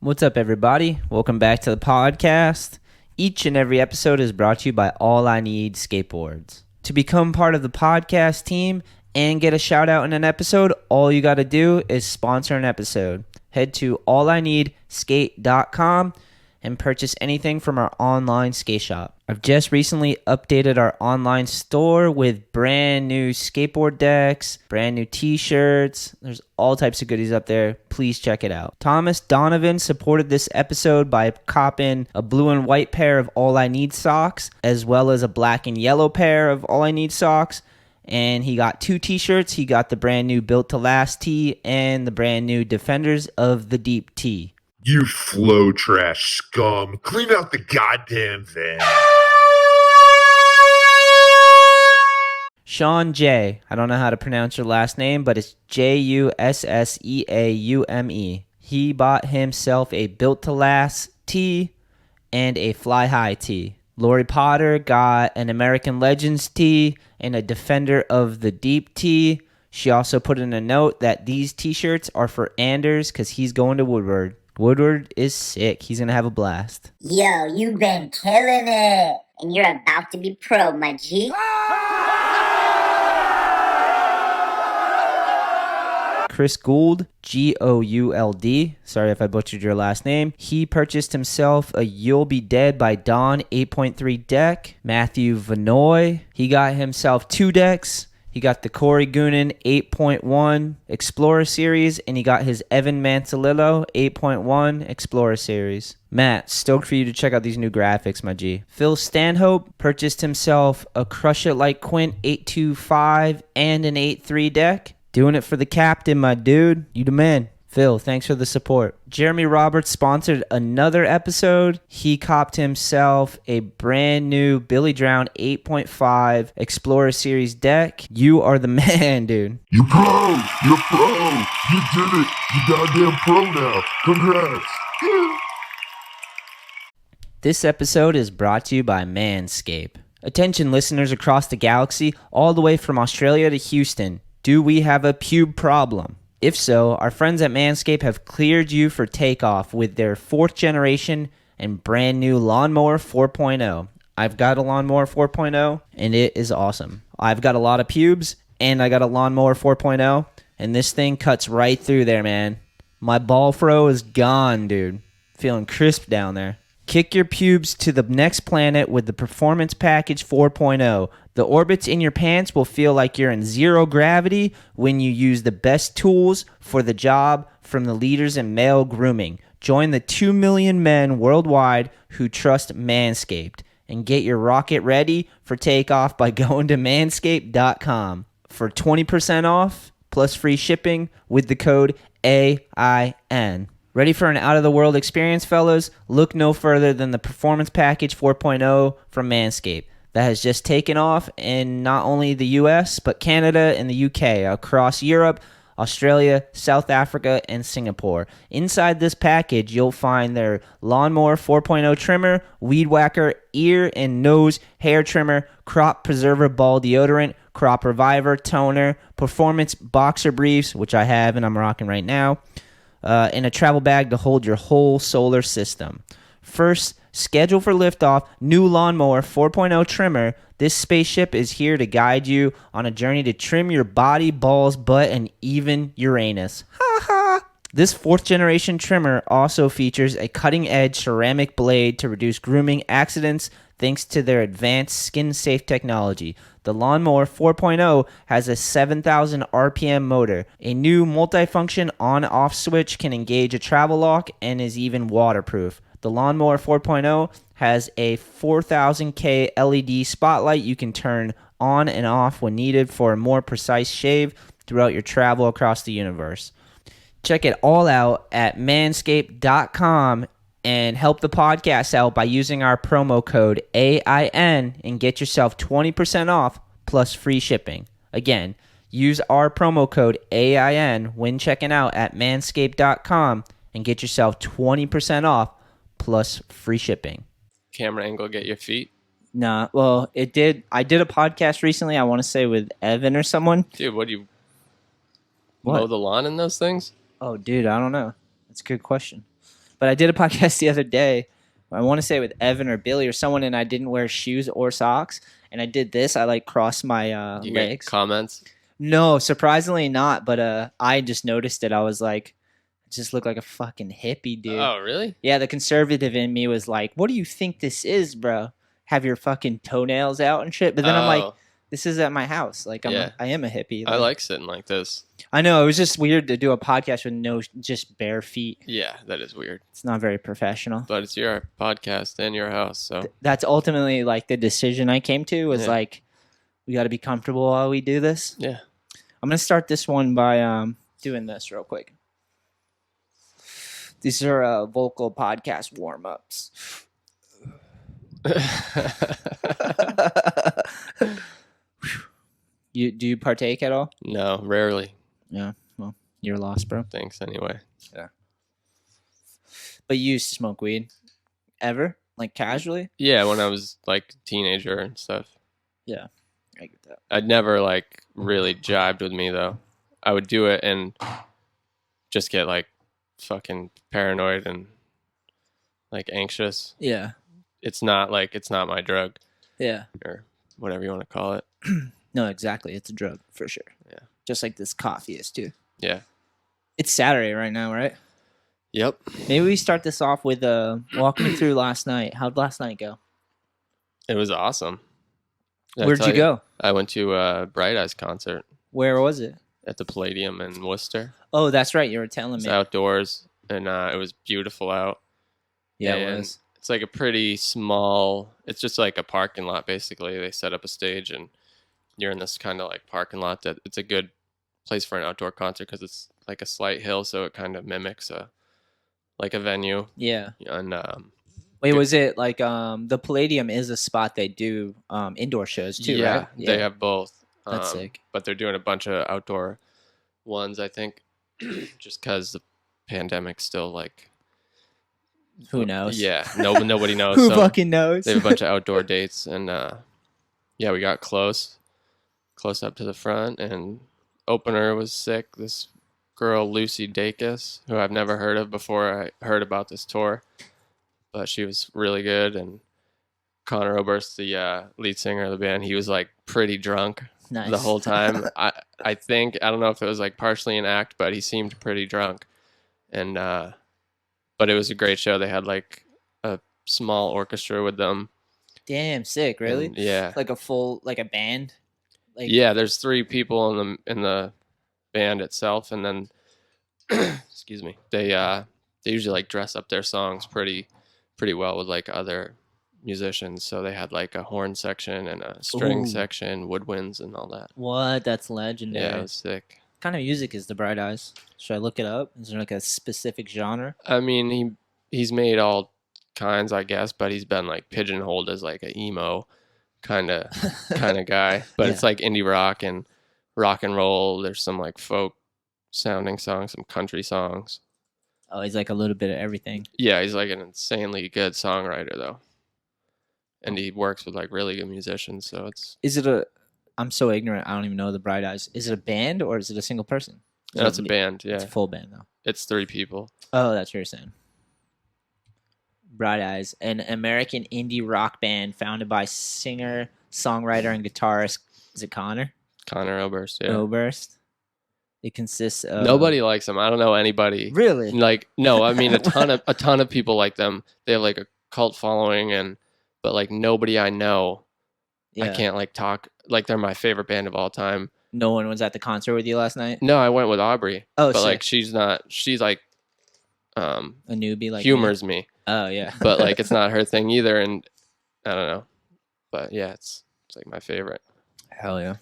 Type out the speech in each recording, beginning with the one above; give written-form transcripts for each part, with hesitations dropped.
What's up, everybody? Welcome back to the podcast. Each and every episode is brought to you by All I Need Skateboards. To become part of the podcast team and get a shout out in an episode, all you got to do is sponsor an episode. Head to ALLiNEEDSKATE.com and purchase anything from our online skate shop. I've just recently updated our online store with brand new skateboard decks, brand new t-shirts. There's all types of goodies up there. Please check it out. Thomas Donovan supported this episode by copping a blue and white pair of All I Need socks, as well as a black and yellow pair of All I Need socks. And he got 2 t-shirts. He got the brand new Built to Last tee and the brand new Defenders of the Deep tee. You flow trash scum. Clean out the goddamn van. Sean J. I don't know how to pronounce your last name, but it's Jusseaume. He bought himself a Built to Last tee and a Fly High tee. Lori Potter got an American Legends tee and a Defender of the Deep tee. She also put in a note that these t-shirts are for Anders because he's going to Woodward. Woodward is sick. He's going to have a blast. Yo, you've been killing it. And you're about to be pro, my G. Chris Gould, Gould, sorry if I butchered your last name. He purchased himself a You'll Be Dead by Dawn 8.3 deck. Matthew Vanoy, he got himself 2 decks. He got the Corey Goonan 8.1 Explorer Series, and he got his Evan Manzolillo 8.1 Explorer Series. Matt, stoked for you to check out these new graphics, my G. Phil Stanhope purchased himself a Crush It Like Quint 8.25 and an 8.3 deck. Doing it for the captain, my dude. You the man. Phil, thanks for the support. Jeremy Roberts sponsored another episode. He copped himself a brand new Billy Drown 8.5 Explorer Series deck. You are the man, dude. You pro! You're pro! You did it! You goddamn pro now! Congrats! This episode is brought to you by Manscaped. Attention listeners across the galaxy, all the way from Australia to Houston. Do we have a pube problem? If so, our friends at Manscaped have cleared you for takeoff with their 4th generation and brand new Lawnmower 4.0. I've got a Lawnmower 4.0 and it is awesome. I've got a lot of pubes and I got a Lawnmower 4.0 and this thing cuts right through there, man. My ball fro is gone, dude. Feeling crisp down there. Kick your pubes to the next planet with the Performance Package 4.0. The orbits in your pants will feel like you're in zero gravity when you use the best tools for the job from the leaders in male grooming. Join the 2 million men worldwide who trust Manscaped and get your rocket ready for takeoff by going to manscaped.com for 20% off plus free shipping with the code AIN. Ready for an out-of-the-world experience, fellas? Look no further than the Performance Package 4.0 from Manscaped. That has just taken off in not only the US, but Canada and the UK, across Europe, Australia, South Africa, and Singapore. Inside this package, you'll find their Lawnmower 4.0 trimmer, Weed Whacker, ear and nose hair trimmer, Crop Preserver ball deodorant, Crop Reviver toner, Performance boxer briefs, which I have and I'm rocking right now, and a travel bag to hold your whole solar system. First, schedule for liftoff, new Lawnmower 4.0 trimmer. This spaceship is here to guide you on a journey to trim your body, balls, butt, and even Uranus. Ha ha! This 4th generation trimmer also features a cutting-edge ceramic blade to reduce grooming accidents thanks to their advanced skin-safe technology. The Lawnmower 4.0 has a 7,000 RPM motor. A new multifunction on-off switch can engage a travel lock and is even waterproof. The Lawnmower 4.0 has a 4000K LED spotlight you can turn on and off when needed for a more precise shave throughout your travel across the universe. Check it all out at manscaped.com and help the podcast out by using our promo code AIN and get yourself 20% off plus free shipping. Again, use our promo code AIN when checking out at manscaped.com and get yourself 20% off plus free shipping. Camera angle get your feet? Nah, well, it did. I did a podcast recently, I want to say with Evan or someone. Dude, what do you What? mow the lawn in those things? Oh, dude, I don't know. That's a good question. But I did a podcast the other day. I want to say with Evan or Billy or someone, and I didn't wear shoes or socks. And I did this. I like crossed my You get legs. comments? No, surprisingly not. But I just noticed it. I was like, I just look like a fucking hippie, dude. Oh, really? Yeah, the conservative in me was like, what do you think this is, bro? Have your fucking toenails out and shit. But then I'm like, Oh, this is at my house. Like, Yeah. I am a hippie. I like sitting like this. I know. It was just weird to do a podcast with no, just bare feet. Yeah, that is weird. It's not very professional. But it's your podcast and your house, so That's ultimately like the decision I came to was Yeah. like, we got to be comfortable while we do this. yeah. I'm going to start this one by doing this real quick. These are vocal podcast warm-ups. Do you partake at all? No, rarely. Yeah. Well, you're lost, bro. Thanks anyway. But you used to smoke weed ever? Like casually? Yeah, when I was like a teenager and stuff. Yeah. I get that. I'd never like really jibed with me though. I would do it and just get like fucking paranoid and like anxious. Yeah. It's not my drug Yeah. or whatever you want to call it. No, exactly. It's a drug for sure. Yeah. Just like this coffee is too. Yeah. It's Saturday right now, right? Yep. Maybe we start this off with walk me through last night. How'd last night go? It was awesome. Did I Where'd tell you go? I went to a Bright Eyes concert Where was it? at the Palladium in Worcester. Oh, that's right. You were telling It's me. outdoors and it was beautiful out. Yeah, it and was. It's like a pretty small. It's just like a parking lot basically. They set up a stage and you're in this kind of like parking lot that it's a good place for an outdoor concert because it's like a slight hill, so it kind of mimics a venue. Yeah. And Wait, Good. was it like the Palladium is a spot they do indoor shows too, yeah, right? they have both. That's sick. But they're doing a bunch of outdoor ones, I think, just because the pandemic's still like. Who knows? Yeah, nobody knows. Who so fucking knows? they have a bunch of outdoor dates, and yeah, we got close up to the front, and opener was sick. This girl Lucy Dacus, who I've never heard of before I heard about this tour, but she was really good. And Connor Oberst, the lead singer of the band, he was like pretty drunk Nice. the whole time. I think, I don't know if it was like partially an act, but he seemed pretty drunk. And but it was a great show. They had like a small orchestra with them. Damn, sick. Really? And, yeah. Like a full, like a band. Like, Yeah, there's 3 people in the band itself, and then excuse me, they usually like dress up their songs pretty well with like other musicians. So they had like a horn section and a string Ooh. section, woodwinds, and all that. What? That's legendary. Yeah, it was sick. What kind of music is the Bright Eyes? Should I look it up? Is there like a specific genre? I mean, he's made all kinds, I guess, but he's been like pigeonholed as like a emo kind of guy. But it's Yeah. like indie rock and rock and roll. There's some like folk sounding songs, some country songs. Oh, he's like a little bit of everything. Yeah, he's like an insanely good songwriter though. And he works with like really good musicians, so it's Is it a? I'm so ignorant. I don't even know the Bright Eyes. Is it a band or is it a single person? no, it's a band, yeah. It's a full band though. It's 3 people. Oh, that's what you're saying. Bright Eyes, an American indie rock band founded by singer, songwriter, and guitarist. Is it Connor Connor Oberst, yeah. Oberst? It consists of Nobody likes him. I don't know anybody. Really. Like, no, I mean a ton of people like them. They have like a cult following, but like nobody I know. Yeah. I can't like talk like they're my favorite band of all time. No one was at the concert with you last night. No, I went with Aubrey. Oh, but sick. like she's like A newbie, like humors me. Oh yeah. But like it's not her thing either, and I don't know. But yeah, it's like my favorite. Hell yeah.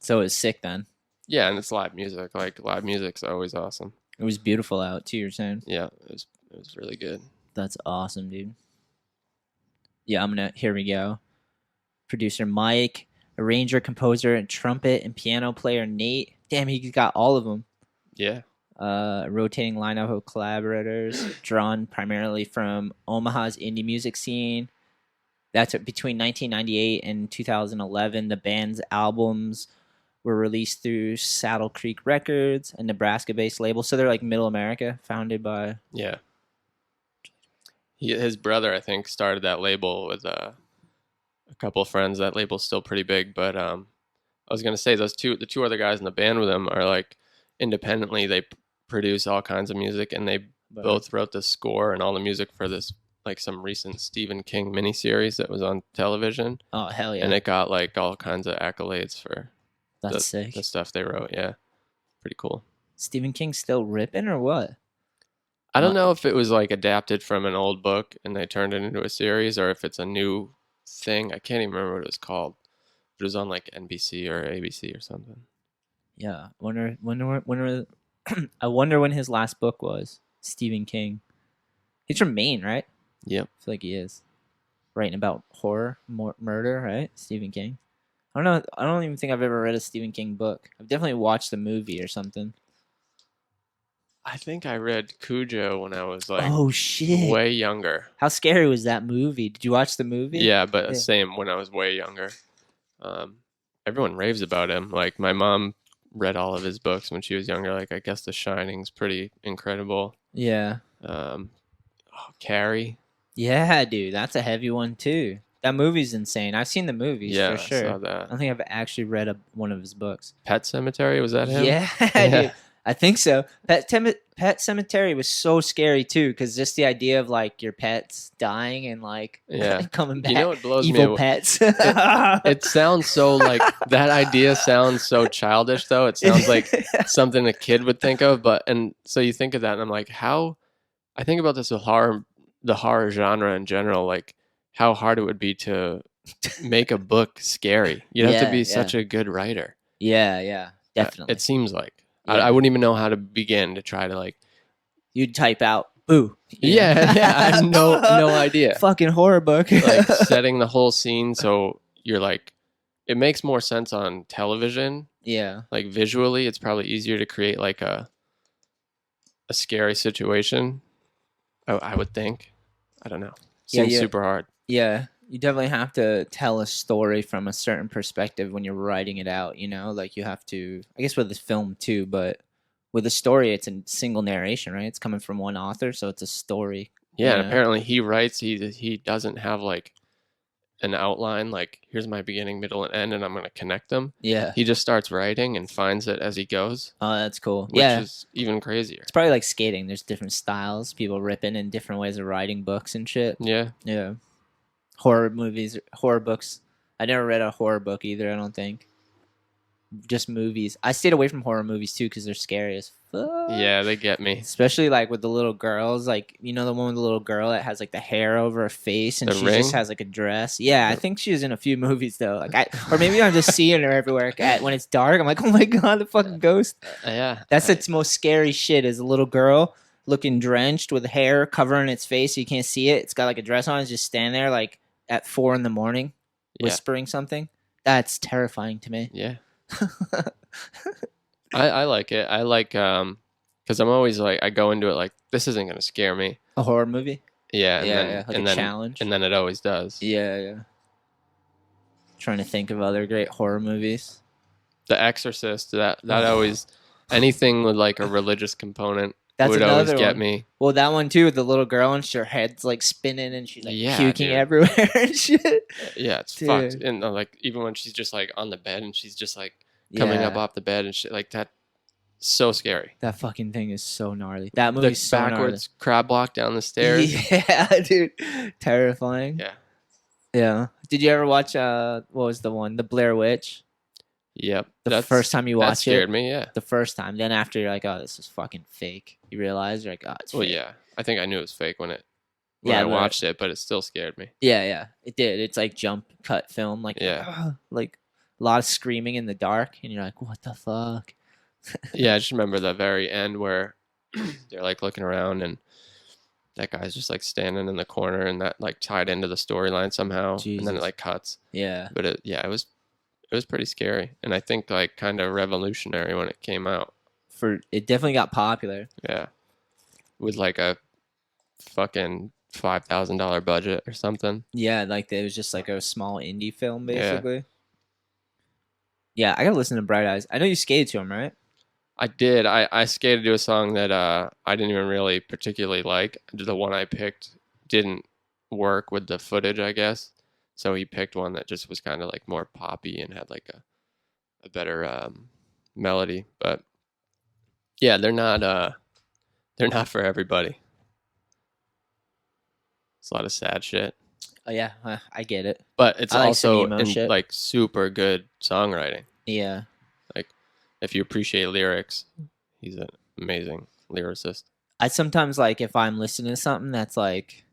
So it was sick then. Yeah, and it's live music. Like live music's always awesome. It was beautiful out too. You're saying Yeah, it was really good. that's awesome, dude. Yeah, here we go. Producer Mike, arranger, composer, and trumpet and piano player Nate. Damn, he got all of them. Yeah. Rotating lineup of collaborators drawn primarily from Omaha's indie music scene. That's between 1998 and 2011. The band's albums were released through Saddle Creek Records, a Nebraska-based label. So they're like Middle America, founded by Yeah. his brother, I think, started that label with a couple of friends. That label's still pretty big, but I was gonna say the two other guys in the band with him are like independently. They produce all kinds of music, and they both wrote the score and all the music for this like some recent Stephen King miniseries that was on television. Oh hell yeah! And it got like all kinds of accolades for That's sick. the stuff they wrote. Yeah, pretty cool. Stephen King still ripping or what? I don't know if it was like adapted from an old book and they turned it into a series, or if it's a new thing. I can't even remember what it was called. It was on like NBC or ABC or something. Yeah, I wonder when his last book was. Stephen King. He's from Maine, right? Yep. I feel like he is. Writing about horror, murder, right? Stephen King. I don't know. I don't even think I've ever read a Stephen King book. I've definitely watched a movie or something. I think I read Cujo when I was like Oh shit! way younger. How scary was that movie? Did you watch the movie? Yeah, but same when I was way younger. Everyone raves about him. Like my mom read all of his books when she was younger. Like I guess The Shining's pretty incredible. Yeah. Carrie. Yeah, dude, that's a heavy one too. That movie's insane. I've seen the movies Yeah, for sure. I saw that. I don't think I've actually read one of his books. Pet Cemetery, was that him? Yeah, dude. I think so. Pet Cemetery was so scary too, because just the idea of like your pets dying and like coming back. You know what blows evil me? Pets. It sounds so like that idea sounds so childish though. It sounds like something a kid would think of, and so you think of that and I'm like, how I think about this with the horror genre in general, like how hard it would be to make a book scary. You'd have to be such a good writer. Yeah, definitely. It seems like. I wouldn't even know how to begin to try to like. You'd type out "boo." Yeah. I have no idea. Fucking horror book. Like setting the whole scene so you're like, it makes more sense on television. Yeah. Like visually, it's probably easier to create like a scary situation. I would think. I don't know. Seems super hard. Yeah. You definitely have to tell a story from a certain perspective when you're writing it out, you know? Like you have to, I guess with the film too, but with a story, it's a single narration, right? It's coming from one author, so it's a story. Yeah, and apparently he writes, he doesn't have like an outline, like here's my beginning, middle, and end, and I'm going to connect them. Yeah. He just starts writing and finds it as he goes. Oh, that's cool. Which is even crazier. It's probably like skating. There's different styles, people ripping in different ways of writing books and shit. Yeah. Yeah. Horror movies, horror books. I never read a horror book either, I don't think. Just movies. I stayed away from horror movies too because they're scary as fuck. Yeah, they get me. Especially like with the little girls, like you know the one with the little girl that has like the hair over her face and The she Ring? just has like a dress. Yeah, I think she was in a few movies though. Like or maybe I'm just seeing her everywhere. When it's dark, I'm like, oh my god, the fucking ghost. Yeah. That's its most scary shit. Is a little girl looking drenched with hair covering its face so you can't see it. It's got like a dress on. It's just standing there like at 4 a.m. whispering something. That's terrifying to me. Yeah. I like it. I like because I'm always like I go into it like this isn't gonna scare me. A horror movie? Yeah, Like a challenge. And then it always does. Yeah. Trying to think of other great horror movies. The Exorcist, that always anything with like a religious component That's would another always get one. me. Well, that one too, with the little girl and her head's like spinning and she's like puking dude. everywhere and shit. Yeah, it's Dude. fucked. And like even when she's just like on the bed and she's just like coming up off the bed and shit like that, so scary. That fucking thing is so gnarly. That movie's so backwards crab walk down the stairs. Yeah, dude, terrifying. Yeah. Did you ever watch what was the one, The Blair Witch? Yep. The first time you watched that scared me. Yeah. The first time. Then after you're like, oh, this is fucking fake. You realize you're like, oh, it's fake. Well, yeah. I think I knew it was fake when I watched it, but it still scared me. Yeah. It did. It's like jump cut film. Like, like a lot of screaming in the dark, and you're like, what the fuck? Yeah, I just remember the very end where they're like looking around and that guy's just like standing in the corner and that like tied into the storyline somehow. Jesus. And then it like cuts. Yeah. But it was pretty scary. And I think like kind of revolutionary when it came out. It definitely got popular. Yeah. With like a fucking $5,000 budget or something. Yeah, like it was just like a small indie film basically. Yeah, I gotta listen to Bright Eyes. I know you skated to him, right? I did. I skated to a song that I didn't even really particularly like. The one I picked didn't work with the footage, I guess. So he picked one that just was kind of like more poppy and had like a better melody. But yeah, they're not for everybody. It's a lot of sad shit. Oh yeah, I get it. But it's I like some also emo in shit. like super good songwriting. Yeah. Like if you appreciate lyrics, he's an amazing lyricist. I sometimes like if I'm listening to something that's like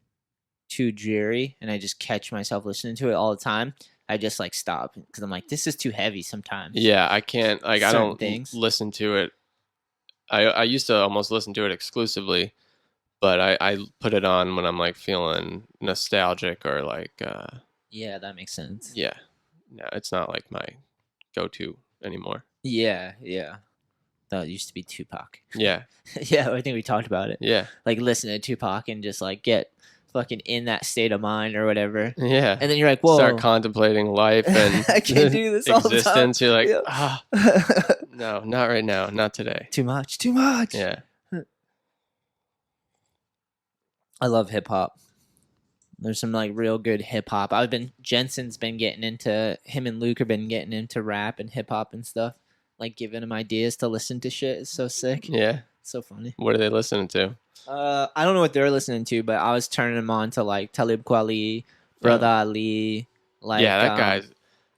too dreary and I just catch myself listening to it all the time, I just like stop because I'm like, this is too heavy sometimes. Yeah, I can't like I Certain don't things. listen to it. I used to almost listen to it exclusively, but I put it on when I'm like feeling nostalgic or like Yeah, that makes sense. yeah. No, it's not like my go-to anymore. Yeah. That used to be Tupac. Yeah. Yeah, I think we talked about it. Yeah. Like listen to Tupac and just like get fucking in that state of mind or whatever. Yeah. And then you're like, whoa. Start contemplating life and I can't do this all the time. existence. You're like, Yeah. no, not right now, not today. Too much. Yeah. I love hip hop. There's some like real good hip hop. Jensen's been getting into, him and Luke have been getting into rap and hip hop and stuff. Like giving him ideas to listen to shit. It's so sick. Yeah. It's so funny. What are they listening to? I don't know what they're listening to, but I was turning them on to like Talib Kweli, Brother Ali. Like yeah, that guy's.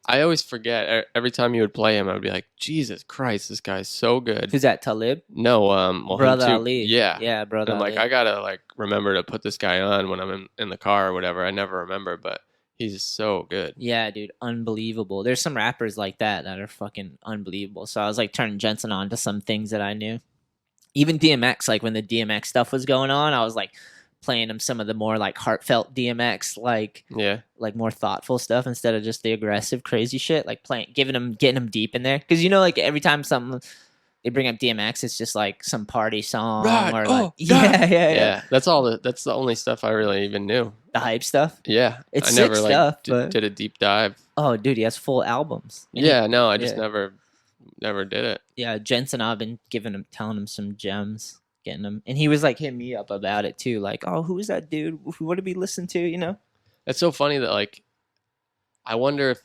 I always forget. Every time you would play him, I would be like, Jesus Christ, this guy's so good. Who's that? Talib? No, well, Brother him too. Ali. Yeah. Yeah, Brother And I'm Ali. like, I gotta like remember to put this guy on when I'm in the car or whatever. I never remember, but he's so good. Yeah, dude, unbelievable. There's some rappers like that are fucking unbelievable. So I was like turning Jensen on to some things that I knew. Even DMX, like when the DMX stuff was going on, I was like playing him some of the more like heartfelt DMX, like more thoughtful stuff instead of just the aggressive crazy shit. Like getting him deep in there, because like every time they bring up DMX, it's just like some party song or like yeah. That's the only stuff I really even knew. The hype stuff. Yeah, It's I sick never stuff, did a deep dive. Oh, dude, he has full albums. Yeah, no, I just never did it. Yeah, Jensen, I've been telling him some gems, getting him, and he was like hitting me up about it too. Like, oh, who is that dude? What did we listen to? You know, it's so funny that like, I wonder if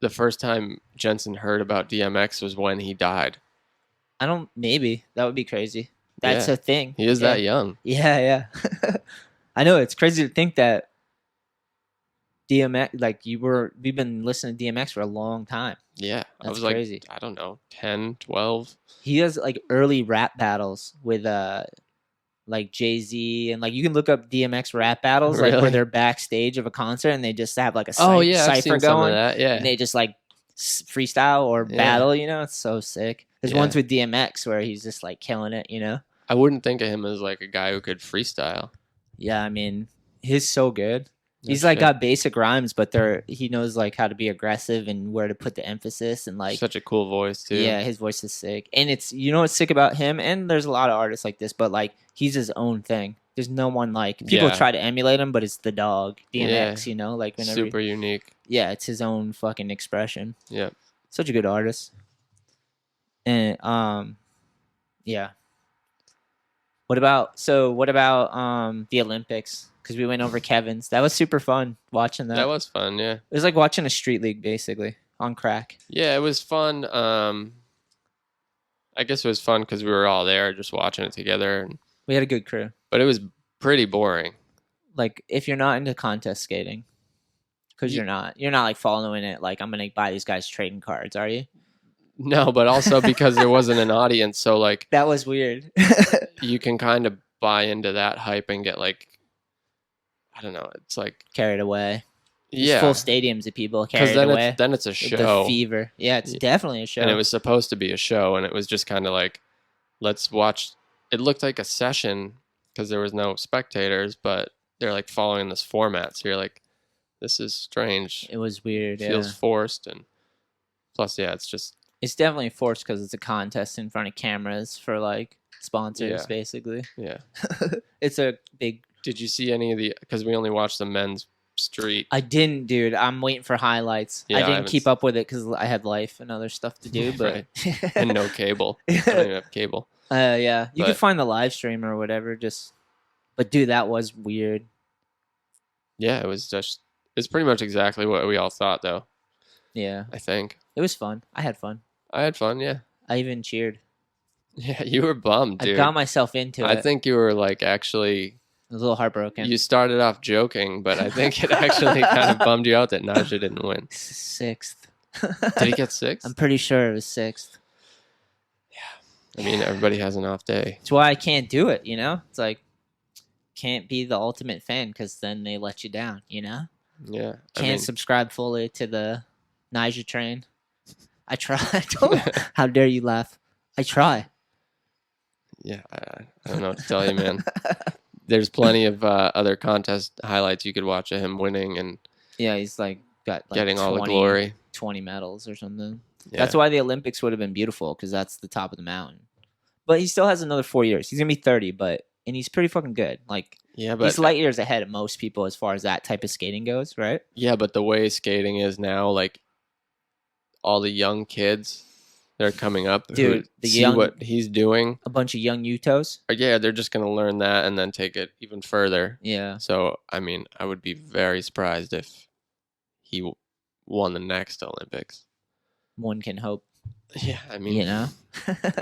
the first time Jensen heard about DMX was when he died. Maybe that would be crazy. That's a thing. He is that young. Yeah. I know, it's crazy to think that DMX, like we've been listening to DMX for a long time. Yeah. That's I was crazy. like, I don't know, 10, 12. He has like early rap battles with like Jay-Z, and like you can look up DMX rap battles like where they're backstage of a concert and they just have like a I've cipher seen some of going. that, yeah. And they just like freestyle or battle, it's so sick. There's ones with DMX where he's just like killing it, I wouldn't think of him as like a guy who could freestyle. Yeah, I mean, he's so good. He's like got basic rhymes, but he knows like how to be aggressive and where to put the emphasis, and like such a cool voice too. Yeah, his voice is sick. And it's, what's sick about him, and there's a lot of artists like this, but like he's his own thing. There's no one like people try to emulate him, but it's the dog, DMX, like whenever super unique. Yeah, it's his own fucking expression. Yeah. Such a good artist. And yeah. What about the Olympics? Because we went over Kevin's. That was super fun watching that. That was fun, yeah. It was like watching a street league basically on crack. Yeah, it was fun. I guess it was fun because we were all there just watching it together. We had a good crew. But it was pretty boring. Like if you're not into contest skating, because you're not like following it like I'm gonna buy these guys trading cards, are you? No, but also because there wasn't an audience, so like that was weird. You can kind of buy into that hype and get like, I don't know, it's like carried away. Yeah, full stadiums of people carried away. Then it's a show. The fever. Yeah, it's definitely a show. And it was supposed to be a show, and it was just kind of like, let's watch. It looked like a session because there was no spectators, but they're like following this format. So you're like, this is strange. It was weird. It feels forced, and plus, it's definitely forced because it's a contest in front of cameras for like sponsors, basically. Yeah, it's a big. Did you see any of the? Because we only watched the men's street. I didn't, dude. I'm waiting for highlights. Yeah, I didn't keep up with it because I had life and other stuff to do. But and no cable. I don't even have cable. Yeah, you can find the live stream or whatever. But dude, that was weird. Yeah, it's pretty much exactly what we all thought, though. Yeah, I think it was fun. I had fun. I had fun. Yeah, I even cheered. yeah. You were bummed, I dude. got myself into I it. think you were like actually. I was a little heartbroken. You started off joking, but I think it actually kind of bummed you out that Naja didn't win. Sixth. Did he get sixth? I'm pretty sure it was sixth. I mean, everybody has an off day. That's why I can't do it, you know? It's like, can't be the ultimate fan because then they let you down, you know? Yeah. Can't subscribe fully to the Niger train. I try. How dare you laugh? I try. Yeah, I don't know what to tell you, man. There's plenty of other contest highlights you could watch of him winning and yeah, he's like got like getting all the glory. 20 medals or something. Yeah. That's why the Olympics would have been beautiful because that's the top of the mountain. But he still has another 4 years. He's gonna be 30, and he's pretty fucking good. Like, yeah, but he's light years ahead of most people as far as that type of skating goes, right? yeah, but the way skating is now, like all the young kids that are coming up, Dude, who see what he's doing. A bunch of young Utos. Yeah, they're just gonna learn that and then take it even further. Yeah. So, I mean, I would be very surprised if he won the next Olympics. One can hope. Yeah, I mean, You know?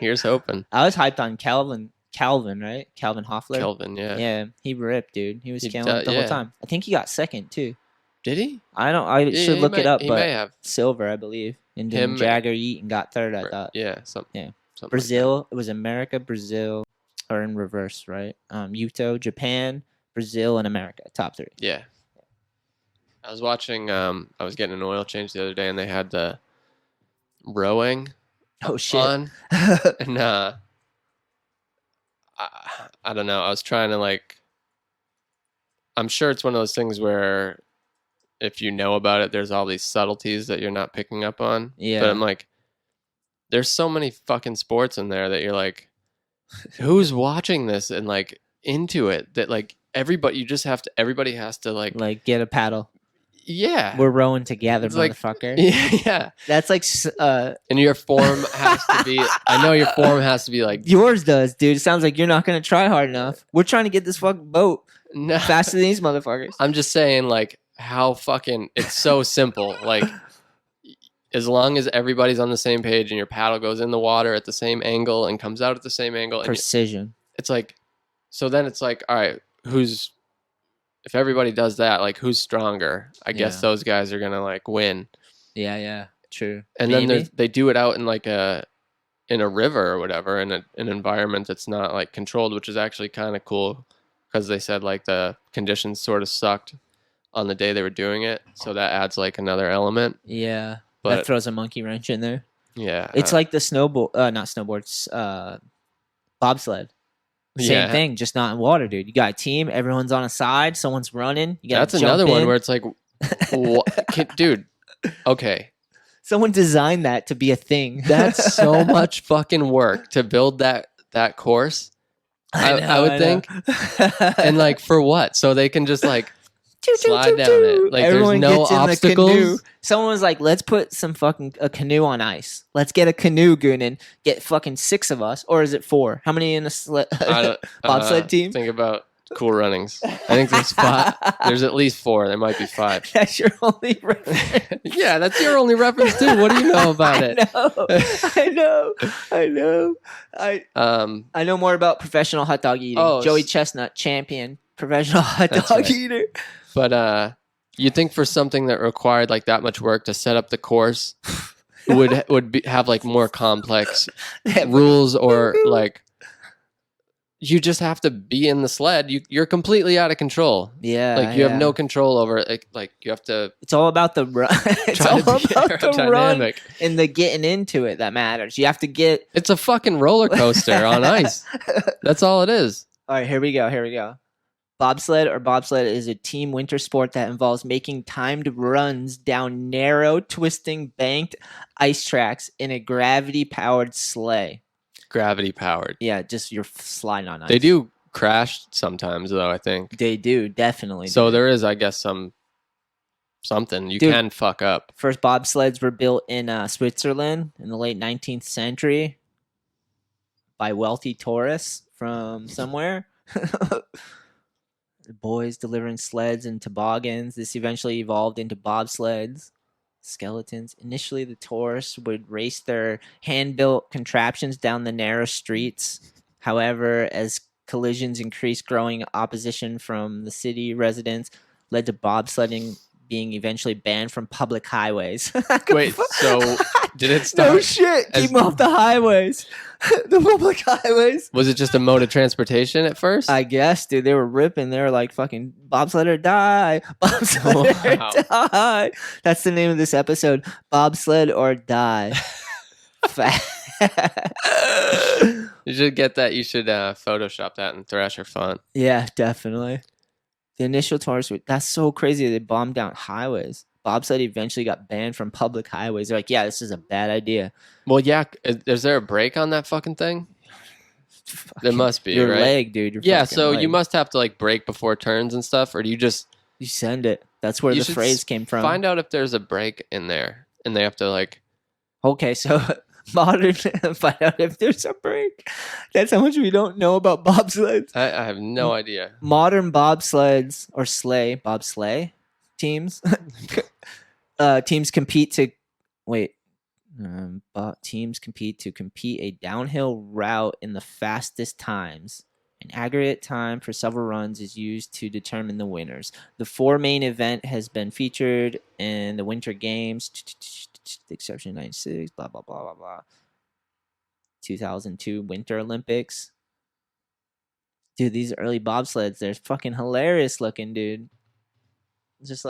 here's hoping. I was hyped on Calvin, right? Calvin Hoffler. Kelvin, yeah. Yeah, he ripped, dude. He was He killing it the yeah. whole time. I think he got second too. Did he? I Yeah, should he look it up, He but may have. silver, I believe. And then Him- Jagger Eaton got third, I thought. Yeah, Yeah. something like Brazil, it was America, Brazil, or in reverse, right? Uto, Japan, Brazil, and America, top three. that. Yeah. I was watching. I was getting an oil change the other day, and they had the rowing Oh shit! on, and I don't know. I was trying to like. I'm sure it's one of those things where, if you know about it, there's all these subtleties that you're not picking up on. Yeah. But I'm like, there's so many fucking sports in there that you're like, who's watching this and like into it? That like everybody has to like get a paddle. yeah. We're rowing together, It's like- motherfucker. Yeah. That's like And your form has to be, I know your form has to be like, yours does, dude. It sounds like you're not gonna try hard enough. We're trying to get this fucking boat no. faster than these motherfuckers. I'm just saying, like, how fucking, it's so simple. Like, as long as everybody's on the same page and your paddle goes in the water at the same angle and comes out at the same angle, and Precision. it's like, so then it's like, all right, if everybody does that, like, who's stronger? I guess Yeah. those guys are gonna like win. Yeah, true. And then they do it out in like in a river or whatever, in an environment that's not like controlled, which is actually kind of cool because they said like the conditions sort of sucked on the day they were doing it, so that adds like another element. Yeah, But that throws a monkey wrench in there. yeah, It's like the not snowboards, bobsled. Same yeah. thing, just not in water, dude. You got a team, everyone's on a side, someone's running. You got That's another one where it's like, dude, okay, someone designed that to be a thing. that's so much fucking work to build that course. I would think, and like for what? So they can just like slide down it. Like Everyone there's no gets in the canoe. obstacles. Someone was like, let's put a canoe on ice. Let's get a canoe, Goonan. Get fucking 6 of us. Or is it 4? How many in a bobsled team? Think about Cool Runnings. I think there's 5. There's at least 4. There might be 5. That's your only reference. Yeah, that's your only reference too. What do you know about it? I know. I know more about professional hot dog eating. Oh, Joey Chestnut, champion, professional hot That's dog right. eater. But you think for something that required like that much work to set up the course would have like more complex rules, or like you just have to be in the sled. You're completely out of control. Yeah, Like you have no control over it. Like you have to It's all about the run. It's try all to be about the run aerodynamic. and the getting into it that matters. You have to get. It's a fucking roller coaster on ice. That's all it is. All right, here we go. Bobsled is a team winter sport that involves making timed runs down narrow, twisting, banked ice tracks in a gravity-powered sleigh. Gravity powered. Yeah, just you're sliding on ice. They do crash sometimes though, I think. They do, definitely. So do. there is, I guess, something you Dude. can fuck up. First bobsleds were built in Switzerland in the late 19th century by wealthy tourists from somewhere. boys delivering sleds and toboggans. This eventually evolved into bobsleds. Skeletons. Initially, the tourists would race their hand-built contraptions down the narrow streets. However, as collisions increased, growing opposition from the city residents led to bobsledding being eventually banned from public highways. Wait, so did it start? No shit. as- Keep them off the highways. The public highways. Was it just a mode of transportation at first? I guess, dude, they were ripping. They were like, fucking bobsled or die. Bobsled Wow. or die. That's the name of this episode. Bobsled or die. You should get that. You should Photoshop that in Thrasher font. Yeah, definitely. The initial tourists, that's so crazy. They bombed down highways. Bobsled eventually got banned from public highways. They're like, yeah, this is a bad idea. Well, yeah. Is there a brake on that fucking thing? There must be, Your right? leg, dude. Your Yeah, fucking so leg. you must have to like brake before turns and stuff, or do you just You send it. That's where you the should phrase came from. find out if there's a brake in there, and they have to like. Okay, so modern find out if there's a break. That's how much we don't know about bobsleds. I have no idea. Modern bobsleds or bobsleigh teams. Teams compete to compete a downhill route in the fastest times. An aggregate time for several runs is used to determine the winners. The 4 main event has been featured in the Winter Games, the exception 96, blah, blah, blah, blah, blah. 2002 Winter Olympics. Dude, these early bobsleds, they're fucking hilarious looking, dude. It's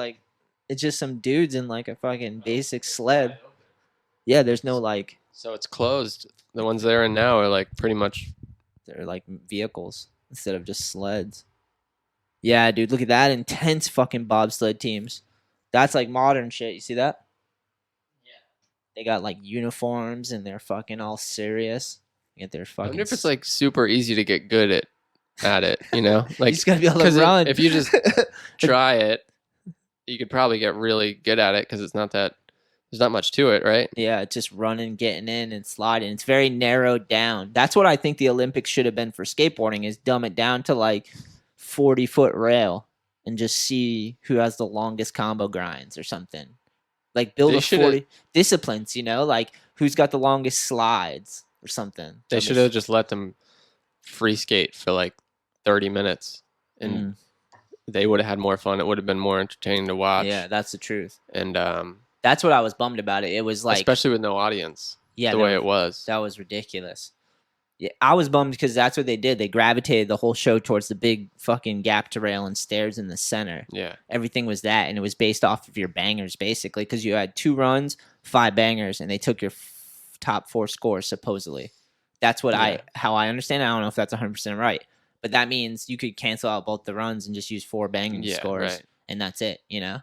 just some dudes in like a fucking basic sled. Yeah, there's no like, So it's closed. The ones they're in now are like pretty much. they're like vehicles instead of just sleds. Yeah, dude, look at that intense fucking bobsled teams. That's like modern shit. You see that? Yeah. They got like uniforms and they're fucking all serious. Get their I fucking. wonder if it's like super easy to get good at it. You know, you like just gotta be able to 'cause run. if you just try it, you could probably get really good at it because it's not that. There's not much to it, right? Yeah, it's just running, getting in, and sliding. It's very narrowed down. That's what I think the Olympics should have been for skateboarding, is dumb it down to like 40-foot rail and just see who has the longest combo grinds or something. Like build They a shoulda- 40 disciplines, like who's got the longest slides or something. They should have just let them free skate for like 30 minutes, and they would have had more fun. It would have been more entertaining to watch. Yeah, that's the truth. And That's what I was bummed about it. It was like, especially with no audience. yeah, the way it was. that was ridiculous. Yeah, I was bummed because that's what they did. They gravitated the whole show towards the big fucking gap to rail and stairs in the center. Yeah. Everything was that, and it was based off of your bangers basically, because you had 2 runs, 5 bangers, and they took your top 4 scores supposedly. That's what how I understand it. I don't know if that's 100% right, but that means you could cancel out both the runs and just use 4 banging scores, right. and that's it. Yeah,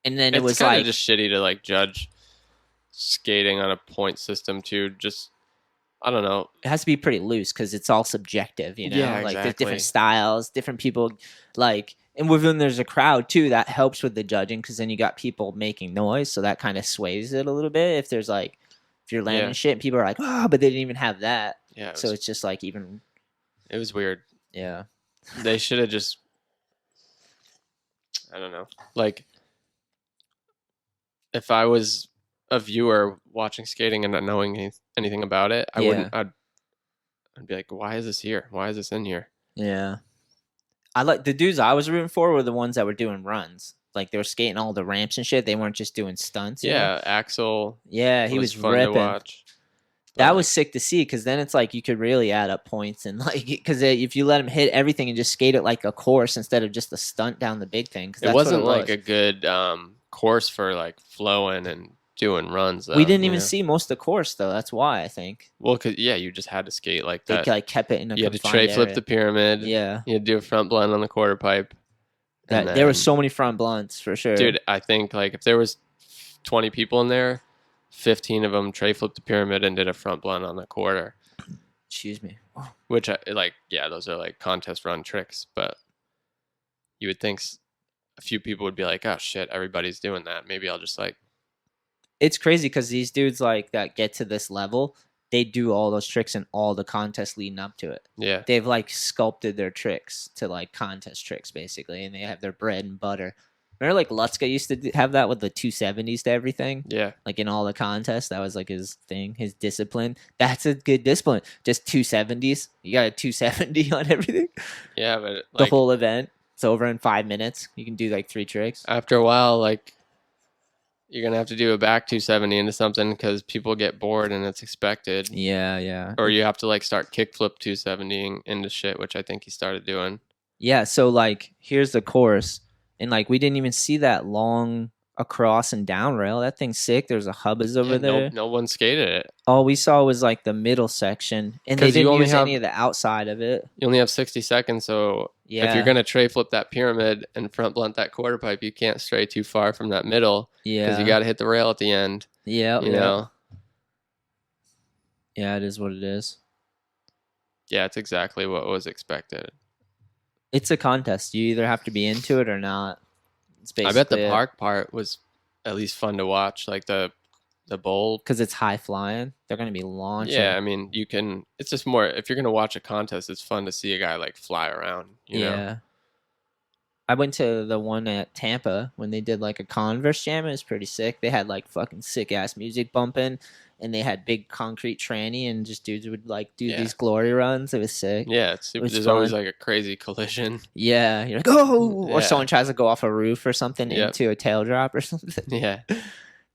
And then it it's was kind like, of just shitty to like judge skating on a point system too. Just I don't know. it has to be pretty loose because it's all subjective, Yeah, like there's exactly. different styles, different people, like, and within there's a crowd too that helps with the judging, because then you got people making noise, so that kind of sways it a little bit. If there's like, if you're landing Yeah. shit and people are like, oh, but they didn't even have that, Yeah, so it's just like even, it was weird. yeah, They should have just I don't know. Like if I was a viewer watching skating and not knowing anything about it, I wouldn't. I'd be like, why is this here? Why is this in here? yeah. I like the dudes I was rooting for were the ones that were doing runs, like they were skating all the ramps and shit. They weren't just doing stunts. you know? Yeah, Axel. Yeah, he was fun ripping. to watch. That But, was sick to see, because then it's like you could really add up points, and like, because if you let him hit everything and just skate it like a course instead of just a stunt down the big thing, 'cause it that's wasn't what it like was. a good course for like flowing and doing runs. Though, We didn't you even know? see most of the course though. That's why I think Well, cause you just had to skate like they that. like kept it in a You had to confined tray flip area. the pyramid. Yeah, You had to do a front blend on the quarter pipe. and there were then- so many front blunts for sure, Dude, I think like if there was 20 people in there, 15 of them tray flipped the pyramid and did a front blunt on the quarter. Excuse me. Which those are like contest run tricks, but you would think a few people would be like, oh shit, everybody's doing that. Maybe I'll just like, It's crazy because these dudes like that get to this level, they do all those tricks in all the contests leading up to it. Yeah. They've like sculpted their tricks to like contest tricks basically, and they have their bread and butter. Remember, like Lutska used to have that with the 270s to everything. Yeah. Like in all the contests, that was like his thing, his discipline. That's a good discipline. Just 270s. You got a 270 on everything. Yeah, but The like whole event. It's over in 5 minutes. You can do like 3 tricks. after a while, like you're gonna have to do a back 270 into something because people get bored and it's expected. Yeah, yeah. Or you have to like start kickflip 270ing into shit, which I think he started doing. Yeah, so like here's the course. And like we didn't even see that long across and down rail. That thing's sick. There's a hubbas over Yeah, there. no one skated it. All we saw was like the middle section. And they 'Cause you didn't only use have- any of the outside of it. You only have 60 seconds, so Yeah. if you're gonna tray flip that pyramid and front blunt that quarter pipe, you can't stray too far from that middle Yeah. because you got to hit the rail at the end. Yeah. You know. Yeah, it is what it is. Yeah, it's exactly what was expected. It's a contest. You either have to be into it or not. It's I bet the basically park part was at least fun to watch, like the bowl. because it's high flying. They're gonna be launching. Yeah, I mean, you can. It's just more if you're gonna watch a contest, it's fun to see a guy like fly around. You know? I went to the one at Tampa when they did like a Converse jam. It was pretty sick. They had like fucking sick ass music bumping, and they had big concrete tranny, and just dudes would like do Yeah. these glory runs. It was sick. Yeah, it's super, was there's always fun. like a crazy collision. Yeah, you're like, oh, or Yeah. someone tries to go off a roof or something Yep. into a tail drop or something. Yeah,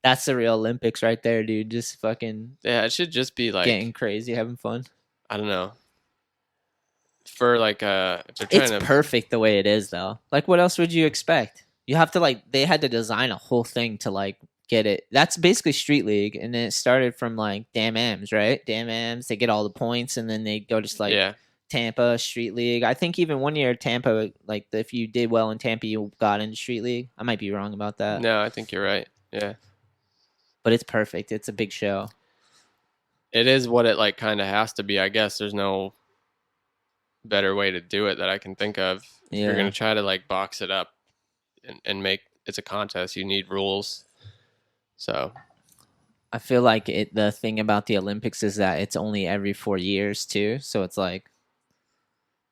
That's the real Olympics right there, dude. Just fucking yeah, it should just be like getting crazy, having fun. I don't know. For like if they're trying It's to perfect the way it is, though. Like, what else would you expect? You have to like, they had to design a whole thing to like get it. That's basically Street League, and then it started from like Damn Ams, right? Damn Ams, they get all the points, and then they go to like yeah, Tampa Street League. I think even one year Tampa, like if you did well in Tampa, you got into Street League. I might be wrong about that, no, I think you're right. Yeah, but it's perfect. It's a big show. it is what it like kind of has to be. I guess there's no better way to do it that I can think of. If you're Yeah. gonna try to like box it up and make it's a contest, you need rules. So I feel like the thing about the Olympics is that it's only every 4 years too. So it's like,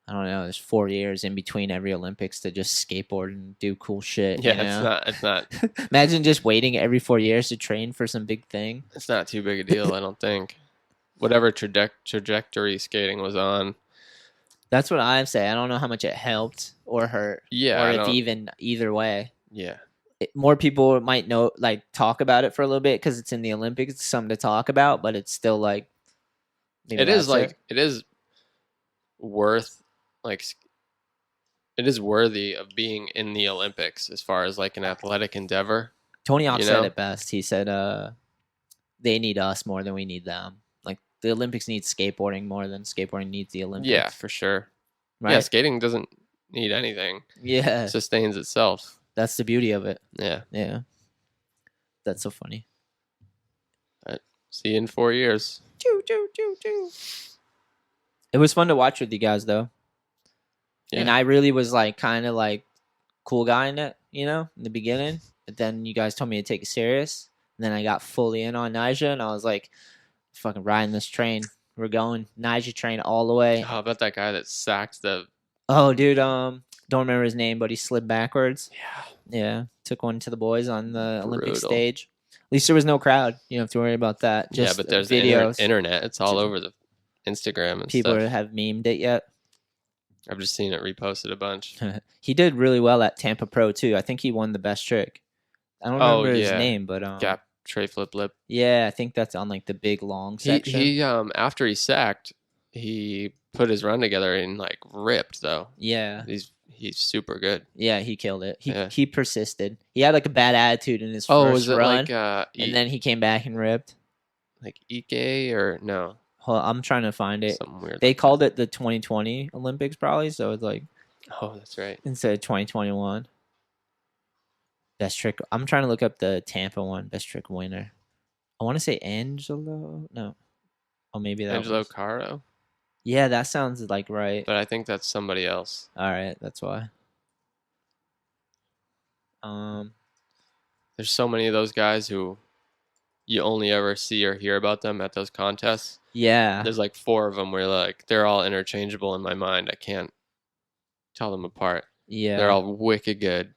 I don't know, there's 4 years in between every Olympics to just skateboard and do cool shit. yeah, you know? it's not Imagine just waiting every 4 years to train for some big thing. it's not too big a deal. I don't think. Whatever trajectory skating was on. That's what I'm saying. I don't know how much it helped or hurt, Yeah, or I if don't- even either way. Yeah, More people might know, like, talk about it for a little bit because it's in the Olympics. It's something to talk about, but it's still like, maybe it is that's like it is worth like it is worthy of being in the Olympics as far as like an athletic endeavor. Tony Hawk you said know? it best. He said, they need us more than we need them. Like, the Olympics need skateboarding more than skateboarding needs the Olympics. Yeah, for sure. Right? Yeah, skating doesn't need anything. Yeah. It sustains itself. That's the beauty of it. Yeah. Yeah. That's so funny. See you in 4 years. Choo, choo, choo, choo. It was fun to watch with you guys, though. Yeah. And I really was like kind of like cool guy in it, you know, in the beginning. But then you guys told me to take it serious. And then I got fully in on Nija, and I was like, fucking riding this train. We're going Nija train all the way. How about that guy that sacked the Oh, dude, don't remember his name, but he slid backwards. Yeah. Yeah, took one to the boys on the Olympic Brutal. stage. At least there was no crowd. You don't have to worry about that. Just yeah, but there's the videos. internet. It's all Just- over the Instagram and People stuff. have memed it yet. I've just seen it reposted a bunch. He did really well at Tampa Pro too. I think he won the best trick. I don't Oh, remember his yeah. name, but Gap tray flip lip. yeah, I think that's on like the big long section. He after he sacked, he put his run together and like ripped though. Yeah, He's super good. yeah, he killed it. Yeah. He persisted. He had like a bad attitude in his Oh, first was it run, like and then he came back and ripped. like Ike or no Hold on, I'm trying to find it. something weird? They called it the 2020 Olympics probably, so it's like Oh, that's right. instead of 2021. Best trick. I'm trying to look up the Tampa one. Best trick winner. I want to say Angelo. No. Oh, maybe that. Angelo was- Caro, Yeah, that sounds like right. but I think that's somebody else. All right, that's why. There's so many of those guys who you only ever see or hear about them at those contests. Yeah. There's like 4 of them where like they're all interchangeable in my mind. I can't tell them apart. Yeah. They're all wicked good,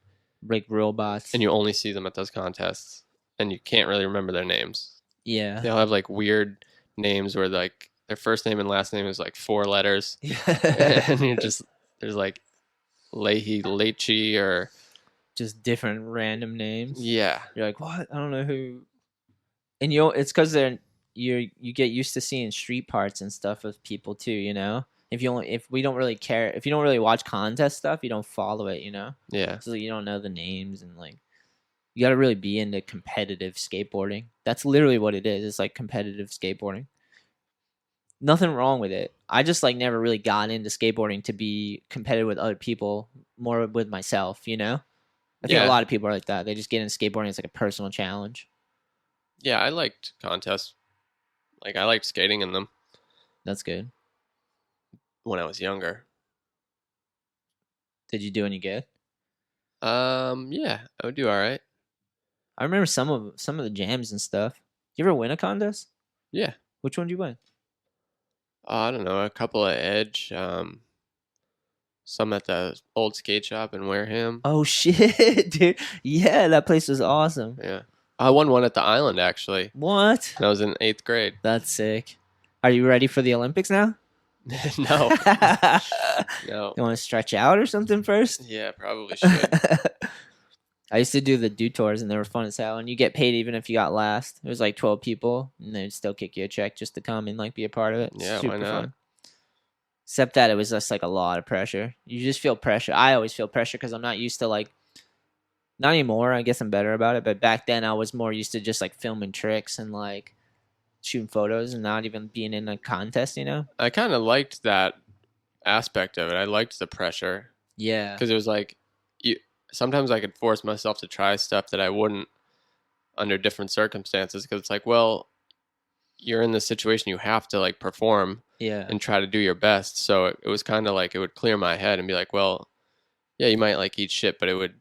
like robots. and you only see them at those contests, and you can't really remember their names. Yeah. They all have like weird names where like their first name and last name is like 4 letters, and you're just there's like Leahy, Leachy, or just different random names. yeah, You're like, what? I don't know who. And it's because you get used to seeing street parts and stuff of people too. You know, if we don't really care, if you don't really watch contest stuff, you don't follow it. You know, yeah, so you don't know the names and like. You got to really be into competitive skateboarding. That's literally what it is. It's like competitive skateboarding. Nothing wrong with it. I just like never really got into skateboarding to be competitive with other people, more with myself, you know? I think a Yeah. lot of people are like that. They just get into skateboarding as like a personal challenge. yeah. I liked contests. Like I liked skating in them That's good. when I was younger. Did you do any good? Yeah, I would do all right. I remember some of the jams and stuff. You ever win a contest? Yeah. Which one did you win? I don't know, a couple at Edge, some at the old skate shop in Wareham. Oh shit, dude. Yeah, that place was awesome. Yeah. I won one at the Island actually. What? And I was in 8th grade. That's sick. Are you ready for the Olympics now? No. No. You want to stretch out or something first? Yeah, probably should. I used to do the do tours and they were fun as hell. And you get paid even if you got last. It was like 12 people and they'd still kick you a check just to come and like be a part of it. It's Yeah, why not? Except that it was just like a lot of pressure. You just feel pressure. I always feel pressure because I'm not used to like, not anymore. I guess I'm better about it. But back then I was more used to just like filming tricks and like shooting photos and not even being in a contest, you know? I kind of liked that aspect of it. I liked the pressure Yeah. because it was like sometimes I could force myself to try stuff that I wouldn't under different circumstances because it's like, well, you're in this situation, you have to like perform Yeah. and try to do your best. So it was kind of like it would clear my head and be like, well, yeah, you might like eat shit, but it would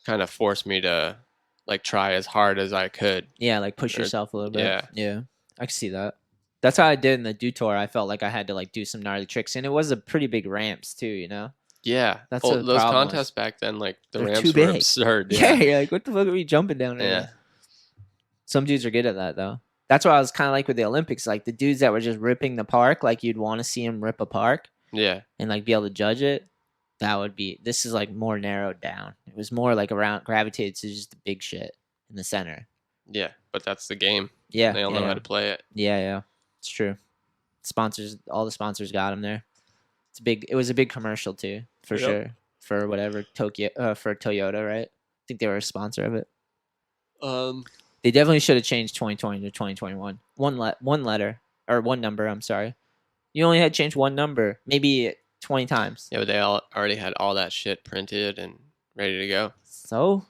kind of force me to like try as hard as I could. Yeah, like push Or- yourself a little bit. yeah. Yeah. I can see that. That's how I did in the do tour. I felt like I had to like do some gnarly tricks. And it was a pretty big ramps too, you know? Yeah, That's what the those problem was. contests back then, like the They're ramps too were big. absurd. Yeah, Yeah, you're like, what the fuck are we jumping down right yeah, now? Some dudes are good at that though. That's what I was kind of like with the Olympics. Like the dudes that were just ripping the park, like you'd want to see them rip a park yeah. and like be able to judge it. That would be. This is like more narrowed down. It was more like around gravitated to just the big shit in the center. Yeah, but that's the game. Yeah, They all know how to play it. Yeah, it's true. Sponsors, all the sponsors got them there. It's big. It was a big commercial too, for Yep. sure. For whatever for Toyota, right? I think they were a sponsor of it. They definitely should have changed 2020 to 2021. One letter or one number. I'm sorry. You only had to change one number, maybe 20 times. Yeah, but they all already had all that shit printed and ready to go. So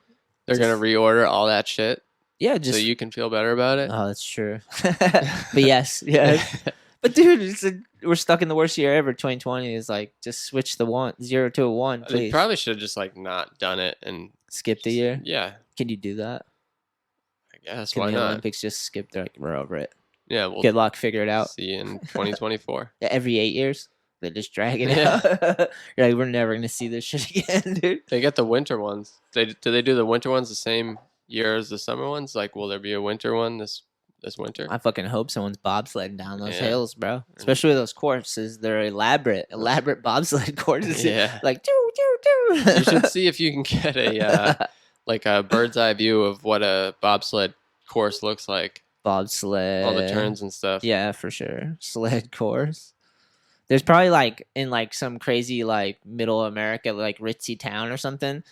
They're gonna reorder all that shit yeah, just so you can feel better about it. oh, that's true. But yes, yeah. But dude, we're stuck in the worst year ever. 2020 is like just switch the 0 to a 1, They please. probably should have just like not done it and Skip the year. yeah, Can you do that? I guess Can why the not? Olympics just skip? They're like, we're over it. Yeah, we'll Good luck, figure it out. see you in 2024. Every 8 years, they just drag it Yeah. out. You're like, we're never gonna see this shit again, dude. They get the winter ones. Do they do the winter ones the same year as the summer ones? Like, will there be a winter one this winter? I fucking hope someone's bobsledding down those Yeah. hills, bro. Especially with those courses. They're elaborate bobsled courses. Yeah. Like, doo, doo, doo. You should see if you can get a like a bird's eye view of what a bobsled course looks like. bobsled. All the turns and stuff. Yeah, for sure. Sled course. There's probably like in like some crazy like middle America, like ritzy town or something.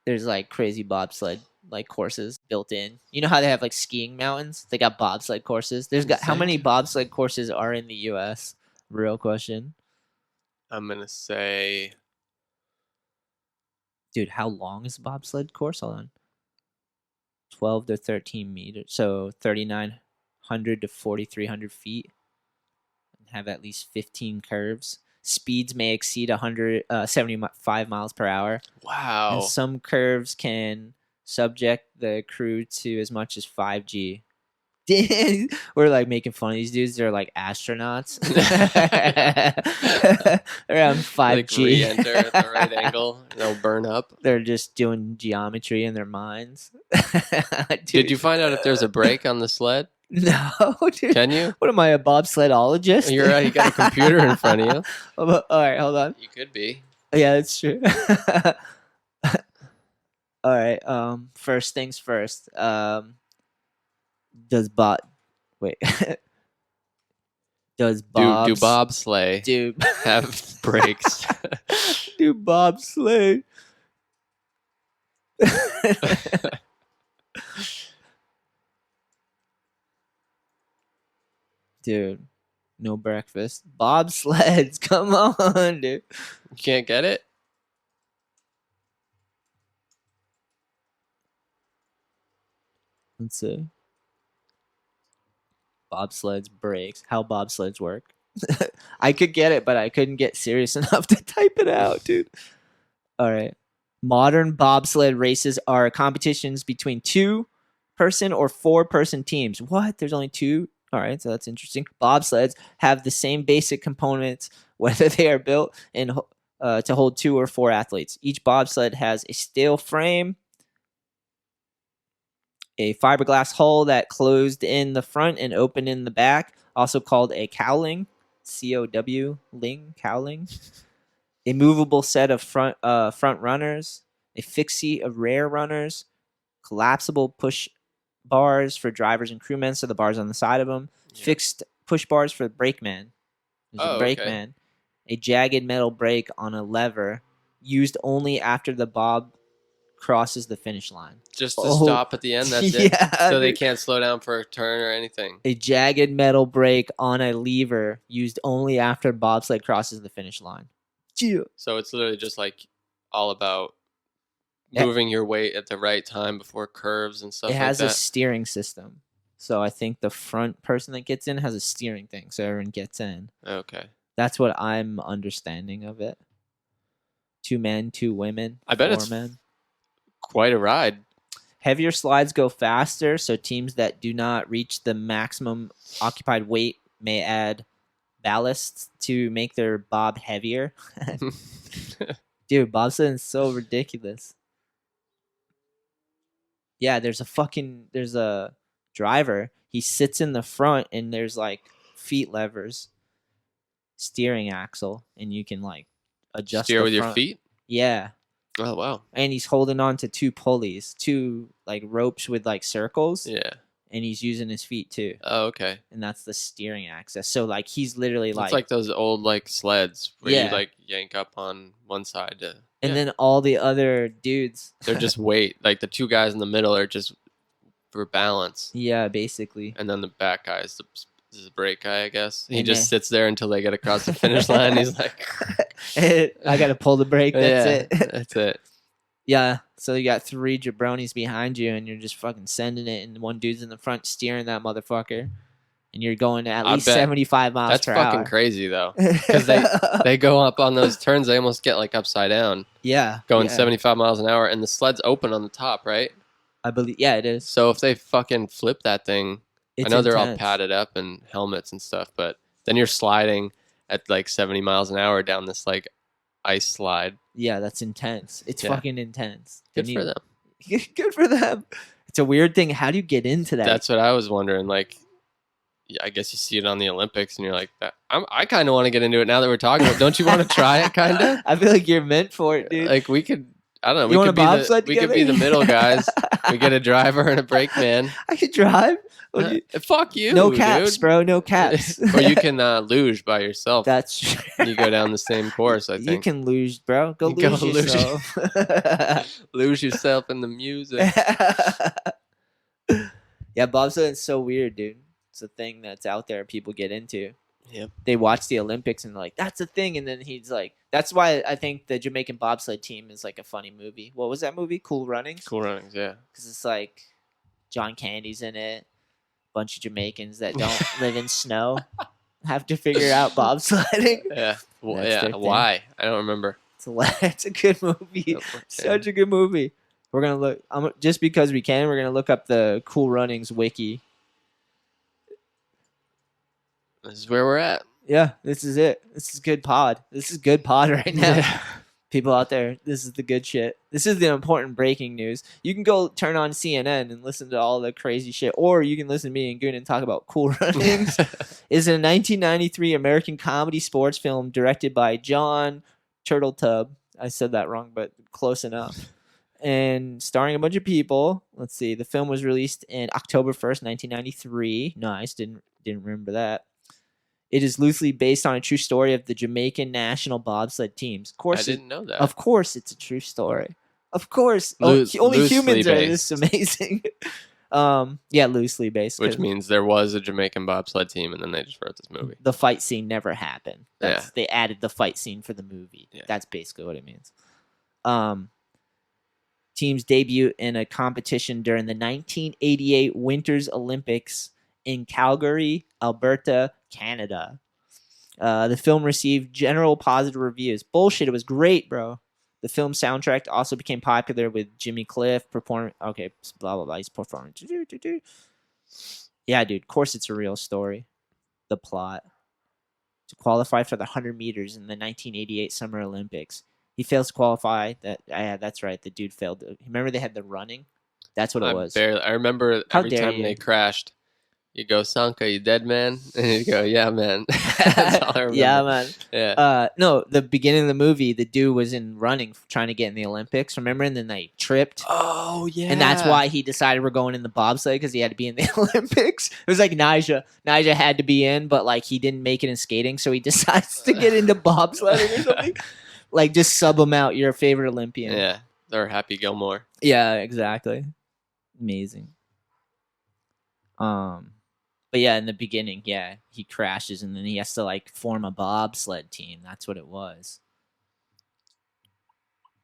There's like crazy bobsled like courses built in. You know how they have like skiing mountains? They got bobsled courses. There's got how many Sick. bobsled courses are in the US? Real question. I'm gonna say Dude, how long is a bobsled course? Hold on. 12 to 13 meters. So 3,900 to 4,300 feet. And have at least 15 curves. Speeds may exceed 75 miles per hour. wow. And some curves can subject the crew to as much as 5G. We're like making fun of these dudes. They're like astronauts. They're on 5G. Like re-enter at the right angle. They'll burn up. They're just doing geometry in their minds. Did you find out if there's a brake on the sled? No, dude. Can you? What am I, a bobsledologist? You're right. You got a computer in front of you. All right, hold on. You could be. Yeah, that's true. All right. First things first. Does Bob Do bobsleigh do have brakes? do bobsleigh? Dude, no breakfast. Bobsleds, come on, dude. You can't get it? Let's see. Bobsleds brakes. How bobsleds work. I could get it, but I couldn't get serious enough to type it out, dude. All right. Modern bobsled races are competitions between 2-person or 4-person teams. What? There's only 2? All right, so that's interesting. Bobsleds have the same basic components, whether they are built to hold 2 or 4 athletes. Each bobsled has a steel frame, a fiberglass hull that closed in the front and open in the back, also called a cowling, C-O-W-ling, cowling. A movable set of front runners, a fixed seat of rear runners, collapsible push bars for drivers and crewmen, so the bars on the side of them, fixed push bars for the brakeman. There's a brakeman. A jagged metal brake on a lever used only after the bob crosses the finish line. Just to stop at the end, that's it? Yeah, so they can't slow down for a turn or anything? A jagged metal brake on a lever used only after bobsled crosses the finish line. So it's literally just like all about moving your weight at the right time before curves and stuff like that. It has a steering system. So I think the front person that gets in has a steering thing, so everyone gets in. Okay. That's what I'm understanding of it. 2 men, 2 women, I bet 4 it's men. Quite a ride. Heavier slides go faster, so teams that do not reach the maximum occupied weight may add ballasts to make their bob heavier. Dude, bobsledding is so ridiculous. Yeah, there's a driver. He sits in the front and there's like feet levers, steering axle, and you can like adjust Steer the with your front. feet? Yeah. Oh, wow. And he's holding on to 2 pulleys, 2 like ropes with like circles. Yeah. And he's using his feet too. Oh, okay. And that's the steering axis. So like he's literally It's like like those old like sleds where you like yank up on one side to and then all the other dudes they're just weight. Like the 2 guys in the middle are just for balance. Yeah, basically. And then the back guy is the brake guy, I guess. He And just sits there until they get across the finish line. He's like I gotta pull the brake, that's it. That's it. Yeah. So you got 3 jabronis behind you and you're just fucking sending it and one dude's in the front steering that motherfucker. And you're going at least 75 miles per hour. That's fucking crazy though. Because they go up on those turns, they almost get like upside down. Yeah. Going 75 miles an hour and the sled's open on the top, right? I believe it is. So if they fucking flip that thing, I know they're all intense. padded up and helmets and stuff, but then you're sliding at like 70 miles an hour down this like ice slide. Yeah, that's intense. It's fucking intense. Good for them. Good for them. It's a weird thing. How do you get into that? That's what I was wondering. Like, yeah, I guess you see it on the Olympics and you're like, I kind of want to get into it now that we're talking about it. Don't you want to try it, kind of? I feel like you're meant for it, dude. Like, we could, I don't know. You We wanna could be the middle guys. We get a driver and a brakeman. I could drive. Fuck you, No caps, dude. bro. No caps. Or you can luge by yourself. That's true. You go down the same course, I think. You can luge, bro. Go Go luge luge. yourself. Lose yourself in the music. Yeah, bobsledding's so weird, dude. It's a thing that's out there people get into. Yep. They watch the Olympics and they're like, that's a thing. And then he's like, that's why I think the Jamaican bobsled team is like a funny movie. What was that movie? Cool Runnings? Cool Runnings, yeah. Because it's like John Candy's in it. Bunch of Jamaicans that don't live in snow have to figure out bobsledding. Yeah. Well, That's yeah. their thing. Why? I don't remember. It's a good movie. Such a good movie. We're gonna look just because we can. We're gonna look up the Cool Runnings wiki. This is where we're at. Yeah, this is it. This is good pod. This is good pod right now. Yeah. People out there, this is the good shit. This is the important breaking news. You can go turn on CNN and listen to all the crazy shit, or you can listen to me and Goonan talk about Cool Runnings. Is a 1993 American comedy sports film directed by John Turtletub. I said that wrong, but close enough. And starring a bunch of people. Let's see. The film was released in October 1st, 1993. Nice. Didn't remember that. It is loosely based on a true story of the Jamaican national bobsled teams. Of course, I didn't know that. Of course, it's a true story. Of course, only Loosely humans are based. this amazing. Yeah, loosely based. Which means there was a Jamaican bobsled team, and then they just wrote this movie. The fight scene never happened. Yeah. They added the fight scene for the movie. Yeah. That's basically what it means. Teams debut in a competition during the 1988 Winters Olympics in Calgary, Alberta, Canada. The film received general positive reviews. Bullshit, it was great, bro. The film soundtrack also became popular with Jimmy Cliff performing. Okay, blah, blah, blah. He's performing. Yeah, dude. Of course, it's a real story. The plot. To qualify for the 100 meters in the 1988 Summer Olympics. He fails to qualify. That's right. The dude failed. Remember they had the running? That's what it was. I remember How every dare time you. they crashed, you go, Sanka, you dead, man? And he'd go, yeah, man. That's all I remember. Yeah, man. Yeah. No, the beginning of the movie, the dude was in running, trying to get in the Olympics. Remember? And then they tripped. Oh, yeah. And that's why he decided we're going in the bobsleigh, because he had to be in the Olympics. It was like Nyjah. Nyjah had to be in, but like he didn't make it in skating, so he decides to get into bobsledding or something. Like, just sub him out. You're a favorite Olympian. Yeah. They're Happy Gilmore. Yeah, exactly. Amazing. But yeah, in the beginning, yeah, he crashes and then he has to like form a bobsled team. That's what it was.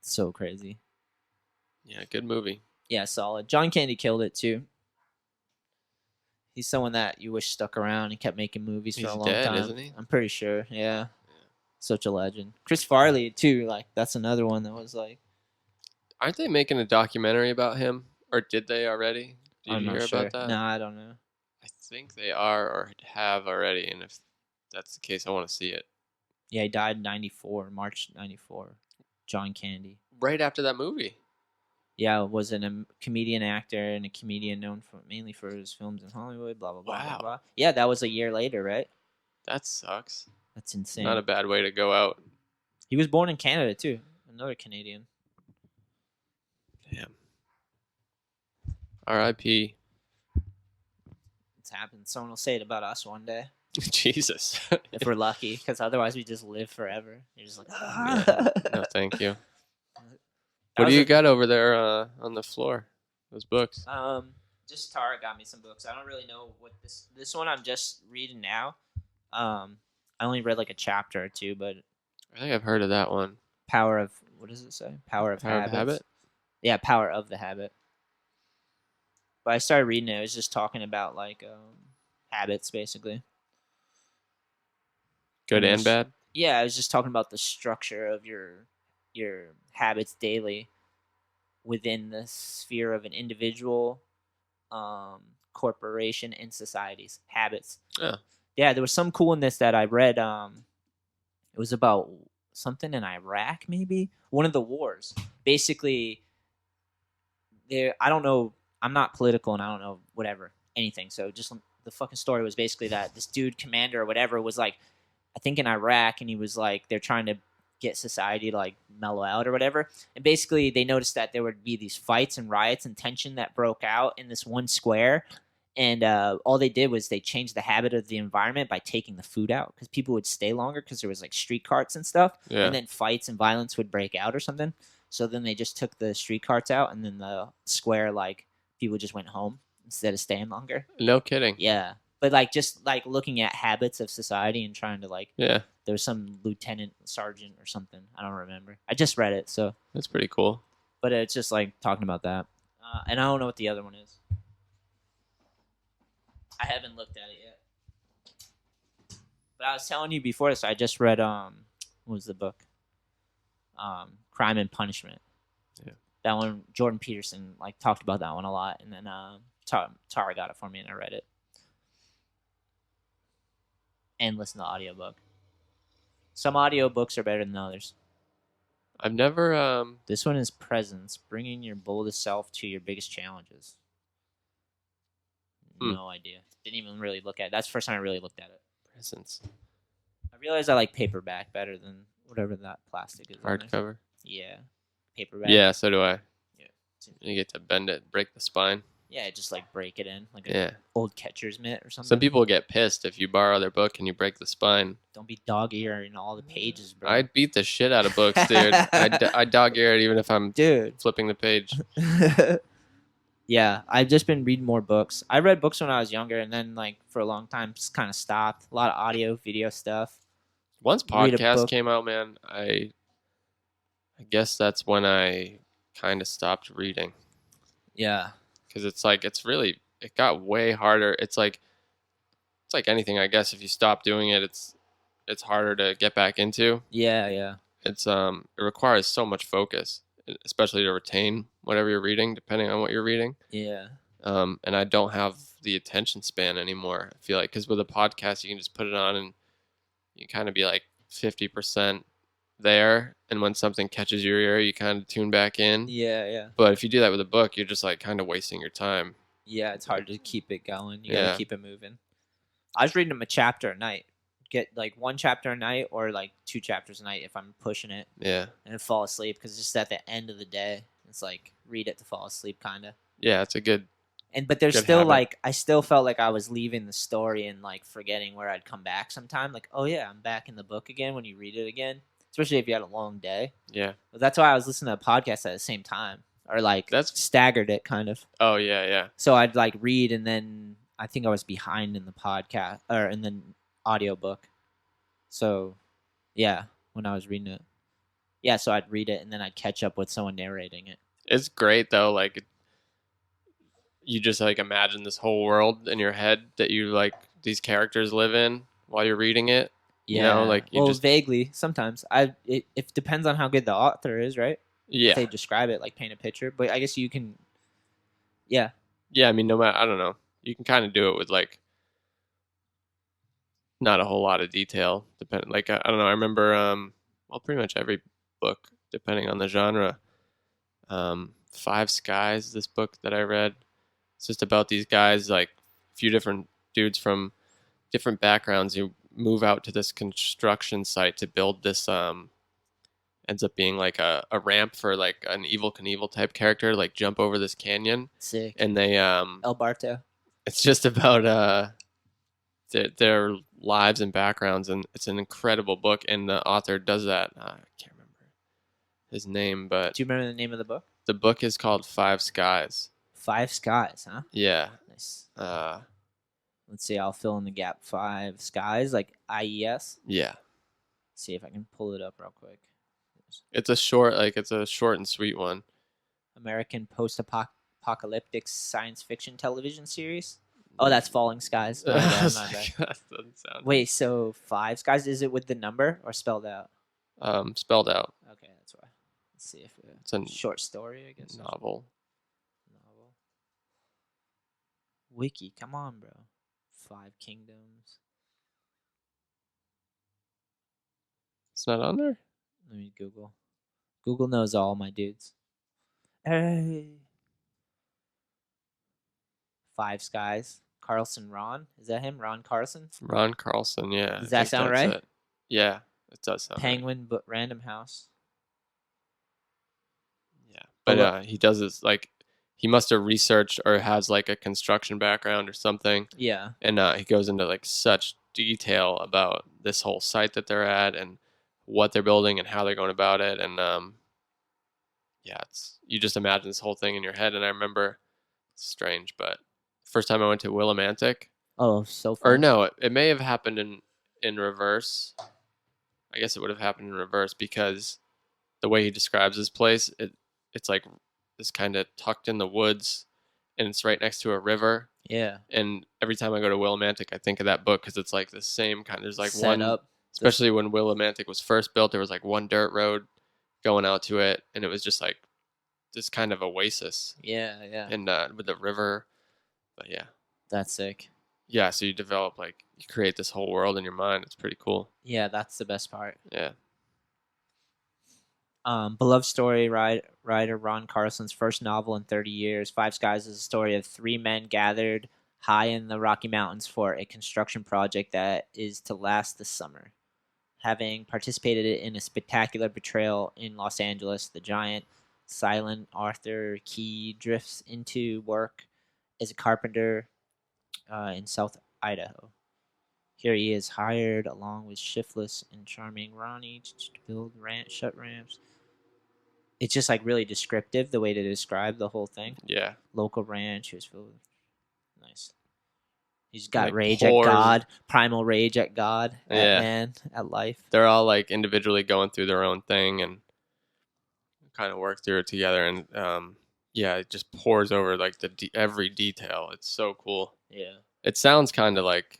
So crazy. Yeah, good movie. Yeah, solid. John Candy killed it too. He's someone that you wish stuck around and kept making movies for He's a long dead, time. isn't he? I'm pretty sure. Yeah. Such a legend. Chris Farley too. Like, that's another one that was like. Aren't they making a documentary about him? Or did they already? Did I'm you not hear sure. about that? No, I don't know. I think they are or have already. And if that's the case, I want to see it. Yeah, he died in '94, March '94. John Candy. Right after that movie. Yeah, was a comedian, actor, and a comedian known mainly for his films in Hollywood. Blah blah blah. Wow. Blah, blah. Yeah, that was a year later, right? That sucks. That's insane. Not a bad way to go out. He was born in Canada too. Another Canadian. Damn. R.I.P. It's happened. Someone will say it about us one day Jesus. if we're lucky, because otherwise we just live forever. You're just like, Yeah. No, thank you. That What was do you a- got over there on the floor? Those books. Just Tara got me some books. I don't really know what this one I'm just reading now. I only read like a chapter or two, but I think I've heard of that one. Power of, what does it say? Power of Power of Habits. Habit? Yeah, Power of the Habit. But I started reading it. It was just talking about like habits, basically. Good and bad? Yeah, I was just talking about the structure of your habits daily within the sphere of an individual, corporation, and society's habits. Oh. Yeah, there was some coolness that I read. It was about something in Iraq, maybe one of the wars. Basically, I don't know. I'm not political, and I don't know anything. So just the fucking story was basically that this dude, commander or whatever, was like, I think in Iraq, and he was like, they're trying to get society to like mellow out or whatever. And basically they noticed that there would be these fights and riots and tension that broke out in this one square. And all they did was they changed the habit of the environment by taking the food out, because people would stay longer because there was like street carts and stuff. Yeah. And then fights and violence would break out or something. So then they just took the street carts out, and then the square, like, people just went home instead of staying longer. No kidding. Yeah. But like, just like looking at habits of society and trying to like, Yeah. there was some lieutenant, sergeant or something. I don't remember. I just read it. So, That's pretty cool. but it's just like talking about that. And I don't know what the other one is. I haven't looked at it yet. But I was telling you before this, I just read, what was the book? Crime and Punishment. Yeah. That one, Jordan Peterson, like, talked about that one a lot. And then Tara got it for me and I read it. and listen to audiobook. Some audiobooks are better than others. I've never This one is Presence, bringing your boldest self to your biggest challenges. No idea. Didn't even really look at it. That's the first time I really looked at it. Presence I realized I like paperback better than whatever that plastic is. on there. hardcover. Yeah. Paperback. Yeah, so do I. Yeah. You get to bend it, break the spine. Yeah, just like break it in like Yeah. an old catcher's mitt or something. Some people get pissed if you borrow their book and you break the spine. Don't be dog earing all the pages, bro. I'd beat the shit out of books, dude. I dog ear it even if I'm Dude. flipping the page. Yeah, I've just been reading more books. I read books when I was younger, and then like for a long time, just kind of stopped. A lot of audio, video stuff. Once Read a podcast book. came out, man, I guess that's when I kind of stopped reading. Yeah, Because it got way harder. It's like anything, I guess. If you stop doing it, it's harder to get back into. yeah. It requires so much focus, especially to retain whatever you're reading, depending on what you're reading. Yeah. And I don't have the attention span anymore. I feel like because with a podcast, you can just put it on and you kind of be like 50% there, and when something catches your ear, you kind of tune back in. Yeah. But if you do that with a book, you're just like kind of wasting your time. Yeah, it's hard to keep it going. You Yeah. gotta keep it moving. I was reading them a chapter a night. Get like one chapter a night or like 2 chapters a night if I'm pushing it, Yeah, and then fall asleep because it's just at the end of the day. It's like read it to fall asleep, kind of. yeah, it's a good. But there's Good still habit. like I still felt like I was leaving the story and like forgetting where I'd come back sometime. Like, oh yeah, I'm back in the book again when you read it again. Especially if you had a long day. Yeah. But that's why I was listening to a podcast at the same time. Or like staggered it kind of. Oh yeah. So I'd like read and then I think I was behind in the podcast or in the audiobook. So yeah, when I was reading it. Yeah, so I'd read it and then I'd catch up with someone narrating it. It's great though. Like you just like imagine this whole world in your head that you like these characters live in while you're reading it. Yeah. You know, like you just vaguely sometimes. It depends on how good the author is, right? yeah. If they describe it, like paint a picture. But I guess you can yeah. Yeah, I mean, no matter, I don't know. You can kind of do it with like not a whole lot of detail. Like I don't know. I remember, well, pretty much every book, depending on the genre. Five Skies, this book that I read, it's just about these guys, like a few different dudes from different backgrounds who move out to this construction site to build this. Ends up being like a ramp for like an Evel Knievel type character, like jump over this canyon. Sick. And they El Barto. it's just about their lives and backgrounds, and it's an incredible book. And the author does that. I can't remember his name, but Do you remember the name of the book? the book is called Five Skies. 5 Skies, huh? Yeah. Nice. Let's see. I'll fill in the gap. 5 Skies, like IES. Yeah. See if I can pull it up real quick. It's a short and sweet one. American post-apocalyptic science fiction television series. Oh, that's Falling Skies. My bad, my bad. That doesn't sound Wait, so 5 Skies, is it with the number or spelled out? spelled out. Okay, that's why. Let's see if It's a short story, I guess. novel. Wiki, come on, bro. 5 Kingdoms. It's not on there? Let me Google. Google knows all, my dudes. Hey. 5 Skies. Carlson Ron. Is that him? Ron Carlson? Ron Carlson, yeah. Does I that think sound that's right? it. Yeah, it does sound right. Penguin, but Random House. Yeah, but he does this like he must have researched or has like a construction background or something. Yeah. And he goes into like such detail about this whole site that they're at and what they're building and how they're going about it. And yeah, you just imagine this whole thing in your head. And I remember, it's strange, but first time I went to Willimantic. Oh, so fun. Or no, it may have happened in reverse. I guess it would have happened in reverse because the way he describes this place, it's like this kind of tucked in the woods, and it's right next to a river. Yeah. And every time I go to Willimantic, I think of that book because it's like the same kind. There's like Set one, up. especially when Willimantic was first built, there was like one dirt road going out to it, and it was just like this kind of oasis. Yeah. And with the river, but yeah, That's sick. yeah, so you develop like you create this whole world in your mind. It's pretty cool. Yeah, that's the best part. Yeah. Beloved story, writer Ron Carlson's first novel in 30 years. Five Skies is a story of three men gathered high in the Rocky Mountains for a construction project that is to last this summer. Having participated in a spectacular betrayal in Los Angeles, the giant, silent Arthur Key drifts into work as a carpenter in South Idaho. Here he is hired along with shiftless and charming Ronnie to build shut ramps. It's just like really descriptive the way to describe the whole thing. Yeah. Local ranch was filled with nice. He's got Like rage pours- at God, primal rage at God, at Yeah. man, at life. They're all like individually going through their own thing and kind of work through it together. And yeah, it just pours over like every detail. It's so cool. Yeah. It sounds kind of like,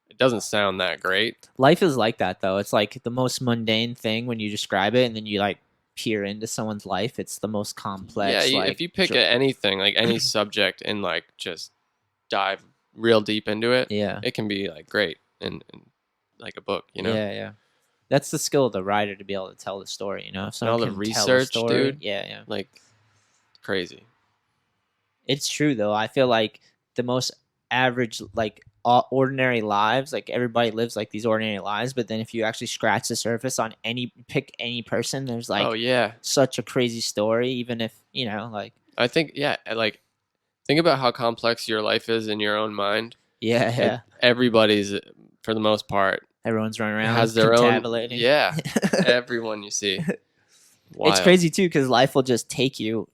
it doesn't sound that great. Life is like that though. It's like the most mundane thing when you describe it, and then you like peer into someone's life. It's the most complex. Yeah, like, if you pick anything, like any subject, and like just dive real deep into it, yeah, it can be like great and like a book, you know? yeah, yeah. That's the skill of the writer to be able to tell the story. You know, if all someone the can research, tell a story, dude. yeah, yeah. Like crazy. It's true though. I feel like the most average, like ordinary lives, like everybody lives like these ordinary lives, but then if you actually scratch the surface on pick any person, there's like Oh yeah, such a crazy story. Even if you know, like I think like think about how complex your life is in your own mind. yeah, yeah. Everybody's, for the most part, Everyone's running around has their own. confabulating. Yeah, everyone you see. It's Wild. crazy too because life will just take you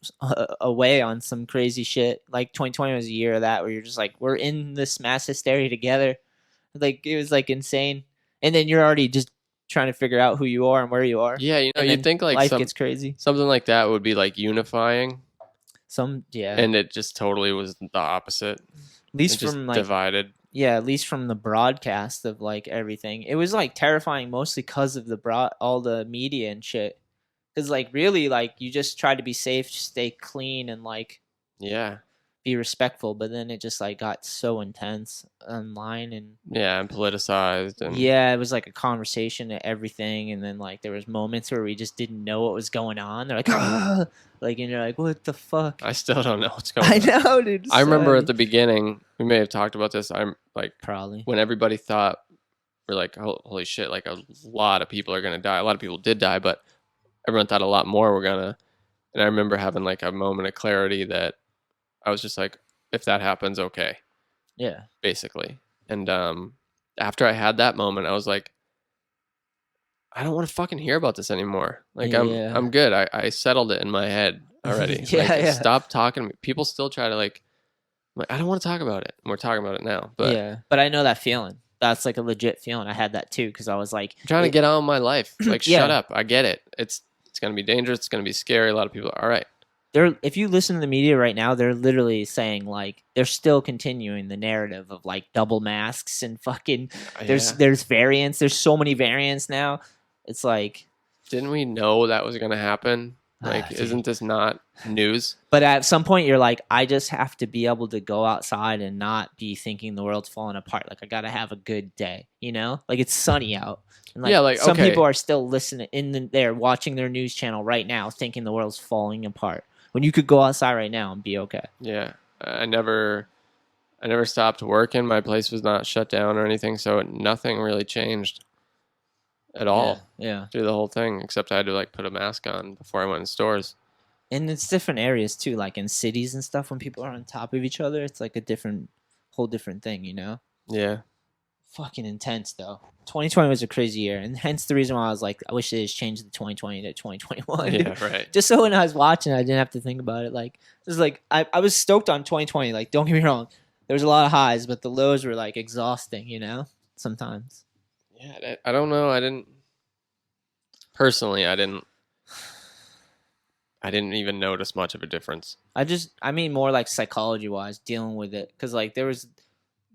away on some crazy shit. Like 2020 was a year of that where you're just like, we're in this mass hysteria together. Like it was like insane, and then you're already just trying to figure out who you are and where you are. Yeah, you know, And you'd then think like life gets crazy. something like that would be like unifying, Yeah, and it just totally was the opposite. at least It just from like divided. yeah, at least from the broadcast of like everything, it was like terrifying mostly because of the all the media and shit. Because like really, like you just try to be safe, stay clean, and like Yeah, be respectful. But then it just like got so intense online, and yeah, and politicized, and yeah, it was like a conversation and everything. And then like there was moments where we just didn't know what was going on. They're like, ah! Like, and you're like, what the fuck? I still don't know what's going I on. know, dude. I remember sorry. at the beginning, we may have talked about this. I'm like, Probably. when everybody thought, we're like, holy shit, like a lot of people are gonna die. A lot of people did die, but everyone thought a lot more were gonna. And I remember having like a moment of clarity that I was just like, if that happens, okay, Yeah. basically. And after I had that moment, I was like, I don't want to fucking hear about this anymore. Like Yeah. I'm good. I settled it in my head already. Yeah, like, yeah. Stop talking to me. People still try to like, I'm like, I don't want to talk about it. And we're talking about it now. But yeah. But I know that feeling. That's like a legit feeling. I had that too because I was like I'm trying to get on with my life. Like, Yeah. shut up. I get it. It's gonna be dangerous. It's gonna be scary. A lot of people are all right. if you listen to the media right now, they're literally saying like they're still continuing the narrative of like double masks and fucking Yeah. there's variants. There's so many variants now. It's like Didn't we know that was gonna happen? Like, dude. isn't this not news? But at some point, you're like, I just have to be able to go outside and not be thinking the world's falling apart. Like, I gotta have a good day, you know? Like, it's sunny out. And like, Yeah, like, some okay. people are still listening there, watching their news channel right now, thinking the world's falling apart. When you could go outside right now and be okay. Yeah, I never stopped working. My place was not shut down or anything, so nothing really changed at all Yeah. through the whole thing, except I had to like put a mask on before I went in stores. And it's different areas too, like in cities and stuff. When people are on top of each other, it's like whole different thing, you know? Yeah, Fucking intense though. 2020 was a crazy year, and hence the reason why I was like, I wish they just changed the 2020 to 2021. yeah, right. Just so when I was watching, I didn't have to think about it. Like, just like I was stoked on 2020. Like, don't get me wrong, there was a lot of highs, but the lows were like exhausting, you know. Sometimes. Yeah, I don't know. I didn't even notice much of a difference. I mean more like psychology wise, dealing with it, because like there was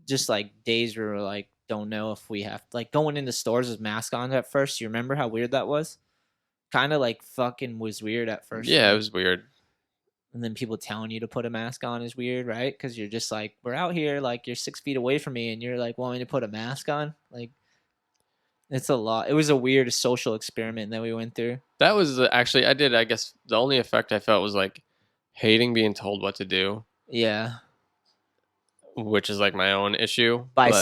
just like days where we're like, don't know if we have like going into stores with mask on at first. You remember how weird that was? Kind of like fucking was weird at first. Yeah, it was weird. And then people telling you to put a mask on is weird, right? Because you're just like, we're out here, like you're 6 feet away from me, and you're like wanting to put a mask on. Like, it's a lot. It was a weird social experiment that we went through. That was actually, I guess the only effect I felt was like hating being told what to do, Yeah, which is like my own issue. by but-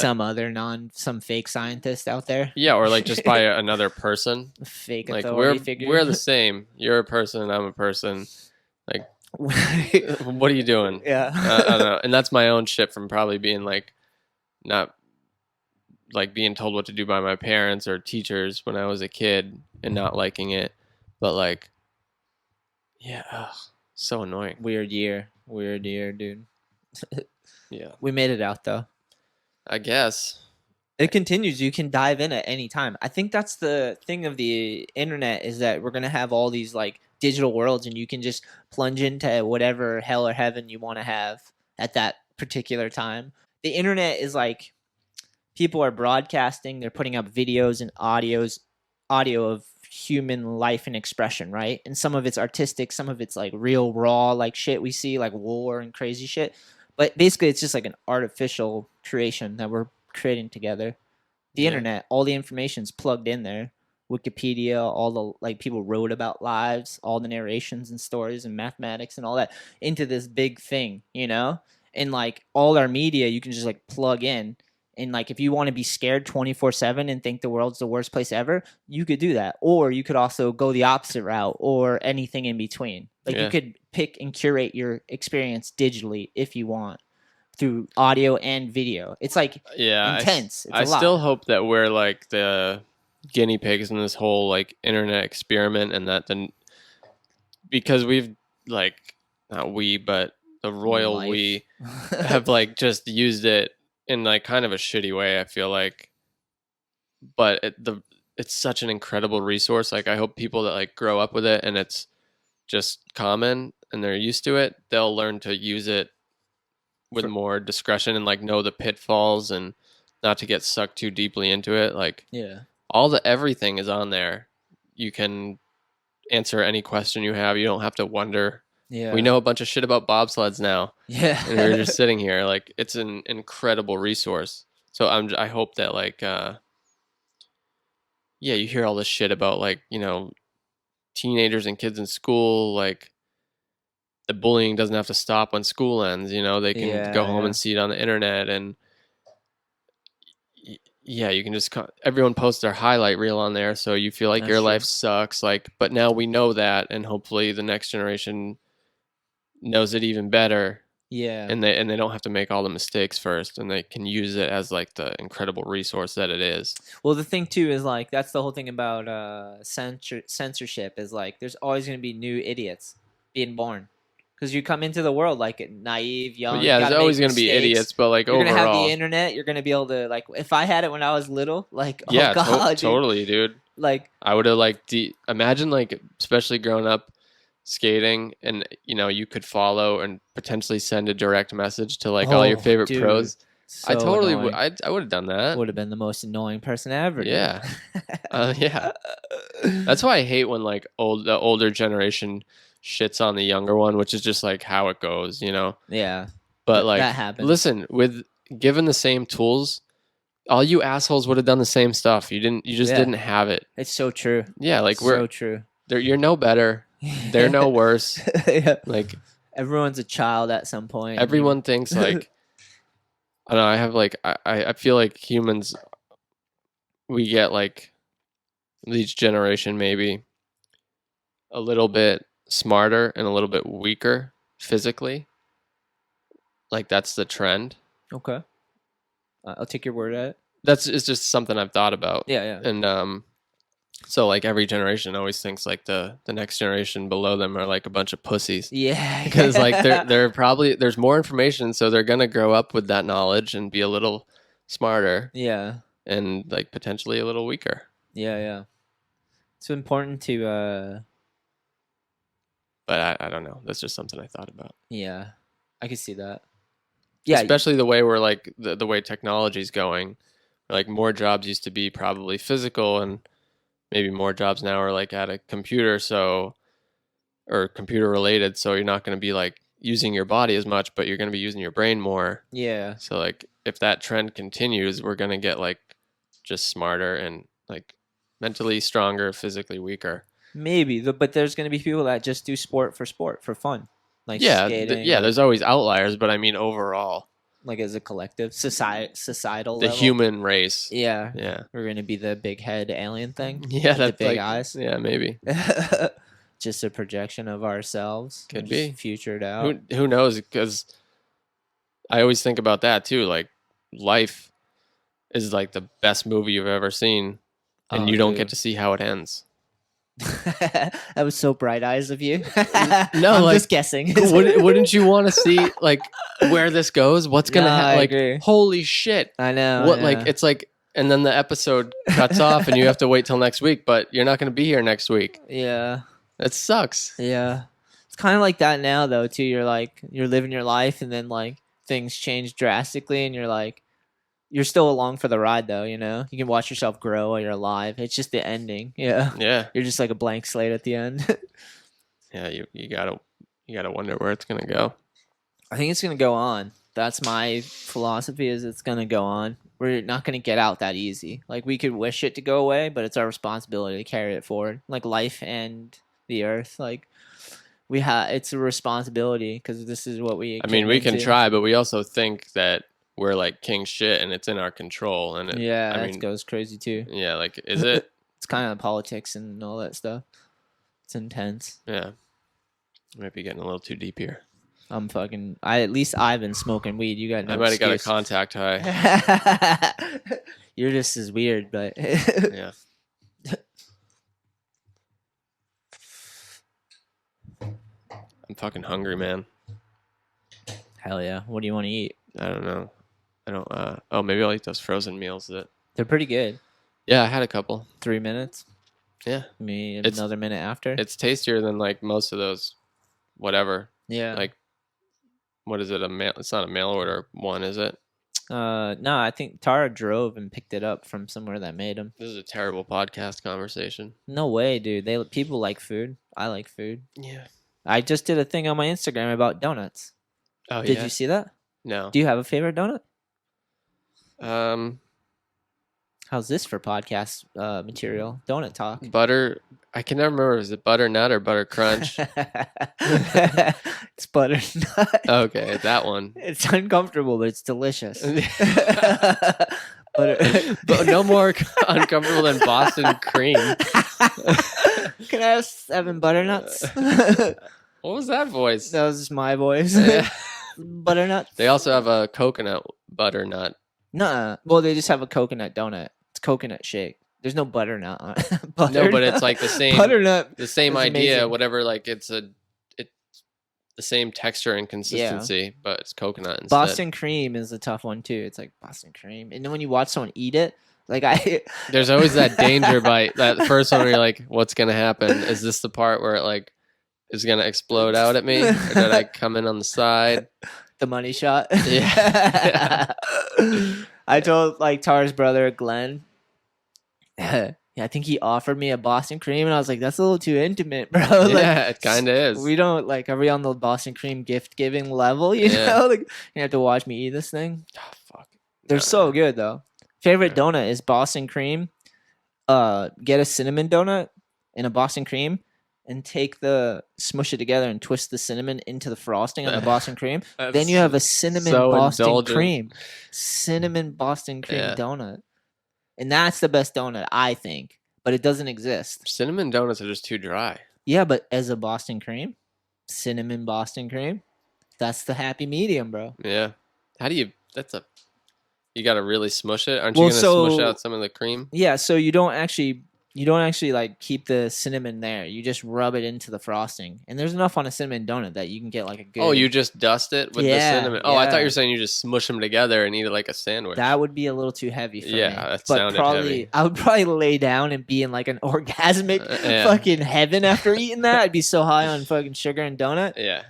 some fake scientist out there. Yeah, or like just by another person. Fake Like authority figure. we're the same. You're a person, I'm a person. Like, what are you doing? Yeah. I don't know. And that's my own shit from probably being like not like being told what to do by my parents or teachers when I was a kid and not liking it. But like, yeah, so annoying. Weird year, dude. Yeah, We made it out though. I guess. It continues. You can dive in at any time. I think that's the thing of the internet, is that we're gonna have all these like digital worlds, and you can just plunge into whatever hell or heaven you want to have at that particular time. The internet is like, people are broadcasting, they're putting up videos and audio of human life and expression, right? And some of it's artistic, some of it's like real raw like shit we see, like war and crazy shit. But basically it's just like an artificial creation that we're creating together. The internet, all the information's plugged in there. Wikipedia, all the like people wrote about lives, all the narrations and stories and mathematics and all that into this big thing, you know? And like all our media you can just like plug in. And like if you want to be scared 24/7 and think the world's the worst place ever, you could do that. Or you could also go the opposite route, or anything in between. Like you could pick and curate your experience digitally if you want, through audio and video. It's like intense. I still hope that we're like the guinea pigs in this whole like internet experiment, and that then, because we've like, not we, but the royal we have like just used it in like kind of a shitty way, I feel like. But it's such an incredible resource. Like I hope people that like grow up with it and it's just common and they're used to it, they'll learn to use it with more discretion and like know the pitfalls and not to get sucked too deeply into it. Like everything is on there. You can answer any question you have. You don't have to wonder. Yeah. We know a bunch of shit about bobsleds now. Yeah. And we're just sitting here. Like, it's an incredible resource. So I hope that like you hear all this shit about like, you know, teenagers and kids in school, like the bullying doesn't have to stop when school ends, you know, they can go home and see it on the internet. And you can just, everyone posts their highlight reel on there. So you feel like your life sucks. Like, but now we know that, and hopefully the next generation knows it even better. Yeah. And they don't have to make all the mistakes first, and they can use it as like the incredible resource that it is. Well, the thing too is like, that's the whole thing about censorship, is like there's always going to be new idiots being born. Because you come into the world like naive, young. Well, yeah, there's always going to be idiots, but like overall, you're going to have the internet. You're going to be able to, like, if I had it when I was little, like, oh god, totally, dude. Like, I would have like imagine like, especially growing up skating, and you know, you could follow and potentially send a direct message to like all your favorite pros. So I totally would. I would have done that. Would have been the most annoying person ever. Yeah, yeah. That's why I hate when like the older generation shits on the younger one, which is just like how it goes, you know? Yeah. But like, that happens. Listen, given the same tools, all you assholes would have done the same stuff. You just didn't have it. It's so true. Yeah, like so true. You're no better. They're no worse. Yeah. Like, everyone's a child at some point. Everyone thinks like, I don't know, I have like, I feel like humans, we get like, each generation maybe a little bit smarter and a little bit weaker physically. Like, that's the trend. Okay. I'll take your word at it. It's just something I've thought about. Yeah. And so like every generation always thinks like the next generation below them are like a bunch of pussies. Yeah. Because like they're probably, there's more information, so they're gonna grow up with that knowledge and be a little smarter. Yeah. And like potentially a little weaker. Yeah. It's important to but I don't know. That's just something I thought about. Yeah, I can see that. Yeah, especially the way we're like the way technology's going. Like, more jobs used to be probably physical, and maybe more jobs now are like at a computer. So, or computer related, so you're not going to be like using your body as much, but you're going to be using your brain more. Yeah. So like if that trend continues, we're going to get like just smarter and like mentally stronger, physically weaker. Maybe, but there's going to be people that just do sport for fun. Like Yeah, skating. there's always outliers, but I mean overall, like as a collective, societal the level. human race. Yeah. Yeah. We're going to be the big head alien thing. Yeah, with the that's big like, eyes. Yeah, maybe. Just a projection of ourselves. Could just be. futured out. Who knows? Because I always think about that too. Like life is like the best movie you've ever seen, and you don't get to see how it ends. That was so bright eyes of you. No, I'm like, just guessing. wouldn't you want to see like where this goes? What's gonna No, I happen? Like, agree. holy shit! I know. What I like know. it's like, and then the episode cuts off, and you have to wait till next week. But you're not gonna be here next week. Yeah. That sucks. Yeah. It's kind of like that now though too. You're like you're living your life and then like things change drastically and you're like you're still along for the ride though, you know? You can watch yourself grow while you're alive. It's just the ending. Yeah. Yeah, You're just like a blank slate at the end. yeah. You gotta wonder where it's gonna go. I think it's going to go on. That's my philosophy is it's going to go on. We're not going to get out that easy. Like we could wish it to go away, but it's our responsibility to carry it forward. Like life and the earth, like it's a responsibility because this is what we I mean, came we can into. try, but we also think that we're like king shit, and it's in our control. And it, Yeah, I that mean, goes crazy too. yeah, like is it? It's kind of politics and all that stuff. It's intense. Yeah, might be getting a little too deep here. At least I've been smoking weed. You got no I might have got a excuse. contact high. You're just as weird, but Yeah. I'm fucking hungry, man. hell yeah. What do you want to eat? I don't know. I don't. Oh, maybe I'll eat those frozen meals. They're pretty good. Yeah, I had a couple. 3 minutes. Yeah, Me It's- another minute after. it's tastier than like most of those. Whatever. Yeah. Like, what is it? It's not a mail order one, is it? No, I think Tara drove and picked it up from somewhere that made them. This is a terrible podcast conversation. No way, dude. People like food. I like food. Yeah. I just did a thing on my Instagram about donuts. Oh Did yeah. you see that? No. Do you have a favorite donut? Um, How's this for podcast material? Donut talk. butter. I can never remember. Is it butternut or butter crunch? It's butternut. Okay, that one. It's uncomfortable, but it's delicious. But no more uncomfortable than Boston cream. Can I have 7 butternuts? What was that voice? That was just my voice. Yeah. Butternuts? They also have a coconut butternut. Nuh-uh. Well, they just have a coconut donut. It's coconut shake. There's no butternut on it. No, but it's like the same. Butternut. The same is idea. amazing. Whatever. Like it's the same texture and consistency, but it's coconut instead. Boston cream is a tough one too. It's like Boston cream. And then when you watch someone eat it, like There's always that danger bite. That first one where you're like, "What's gonna happen? Is this the part where it like is gonna explode out at me, or did I come in on the side?" the money shot. Yeah. I told like Tara's brother Glenn. Yeah, I think he offered me a Boston cream, and I was like, "That's a little too intimate, bro." Like, Yeah, it kind of is. we don't like. Are we on the Boston cream gift giving level? You Yeah. know, like you have to watch me eat this thing. Oh, fuck. They're No. so good though. Favorite Yeah. donut is Boston cream. Get a cinnamon donut and a Boston cream, and smush it together and twist the cinnamon into the frosting on the Boston cream. Then you have a cinnamon so Boston indulgent. cream. Cinnamon Boston cream Yeah. donut. And that's the best donut, I think. But it doesn't exist. Cinnamon donuts are just too dry. Yeah, but as a Boston cream, cinnamon Boston cream, that's the happy medium, bro. Yeah. How do you? You got to really smush it. Aren't Well, you gonna smush so- out some of the cream? Yeah, so you don't actually like keep the cinnamon there. You just rub it into the frosting. And there's enough on a cinnamon donut that you can get like a good Oh, you just dust it with the Yeah, cinnamon. Oh, I thought yeah. you were saying you just smush them together and eat it like a sandwich. That would be a little too heavy for me. Yeah, that but sounded probably heavy. I would probably lay down and be in like an orgasmic Yeah. fucking heaven after eating that. I'd be so high on fucking sugar and donut. Yeah,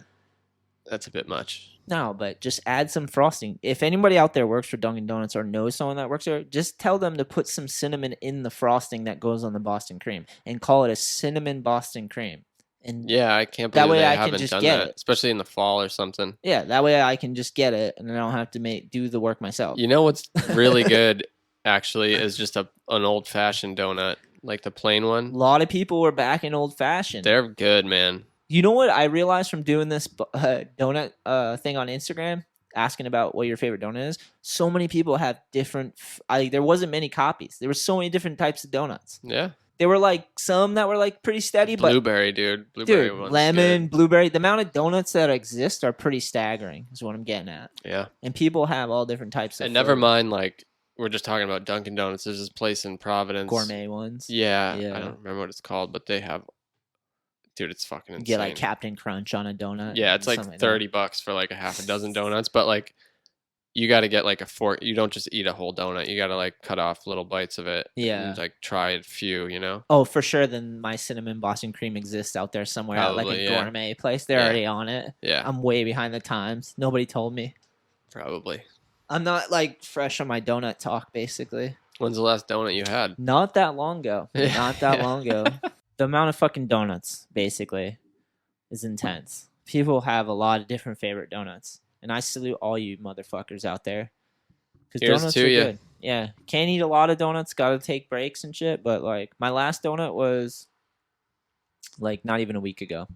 that's a bit much. No, but just add some frosting. If anybody out there works for Dunkin' Donuts or knows someone that works there, just tell them to put some cinnamon in the frosting that goes on the Boston cream and call it a cinnamon Boston cream. And Yeah, I can't That believe way they I can haven't just done get that, it. especially in the fall or something. yeah, that way I can just get it and I don't have to do the work myself. You know what's really good, actually, is just an old-fashioned donut, like the plain A one. lot of people were back in old fashioned. They're good, man. You know what I realized from doing this donut thing on Instagram, asking about what your favorite donut is? So many people have different. There wasn't many copies. There were so many different types of donuts. Yeah. There were like some that were like pretty steady, Blueberry, dude. Blueberry dude, one's lemon, good. blueberry. The amount of donuts that exist are pretty staggering. Is what I'm getting at. Yeah. And people have all different types of. And never flavors. mind, like, we're just talking about Dunkin' Donuts. There's this place in Providence. Gourmet ones. Yeah. Yeah. I don't remember what it's called, but they have. Dude, it's fucking insane. You get like Captain Crunch on a donut. Yeah, it's like $30 for like a half a dozen donuts, but like you got to get like a fork. You don't just eat a whole donut. You got to like cut off little bites of it. Yeah. And like try a few, Oh, for sure. Then my cinnamon Boston cream exists out there somewhere at like Probably, a yeah. gourmet place. They're Yeah. already on it. Yeah, I'm way behind the times. Nobody told me. probably. I'm not like fresh on my donut talk, basically. When's the last donut you had? Not that long ago. Yeah. Not that Yeah. long ago. The amount of fucking donuts, basically, is intense. People have a lot of different favorite donuts. And I salute all you motherfuckers out there. Because Here's donuts to are ya. good. Yeah. Can't eat a lot of donuts. Got to take breaks and shit. But like my last donut was like not even a week ago.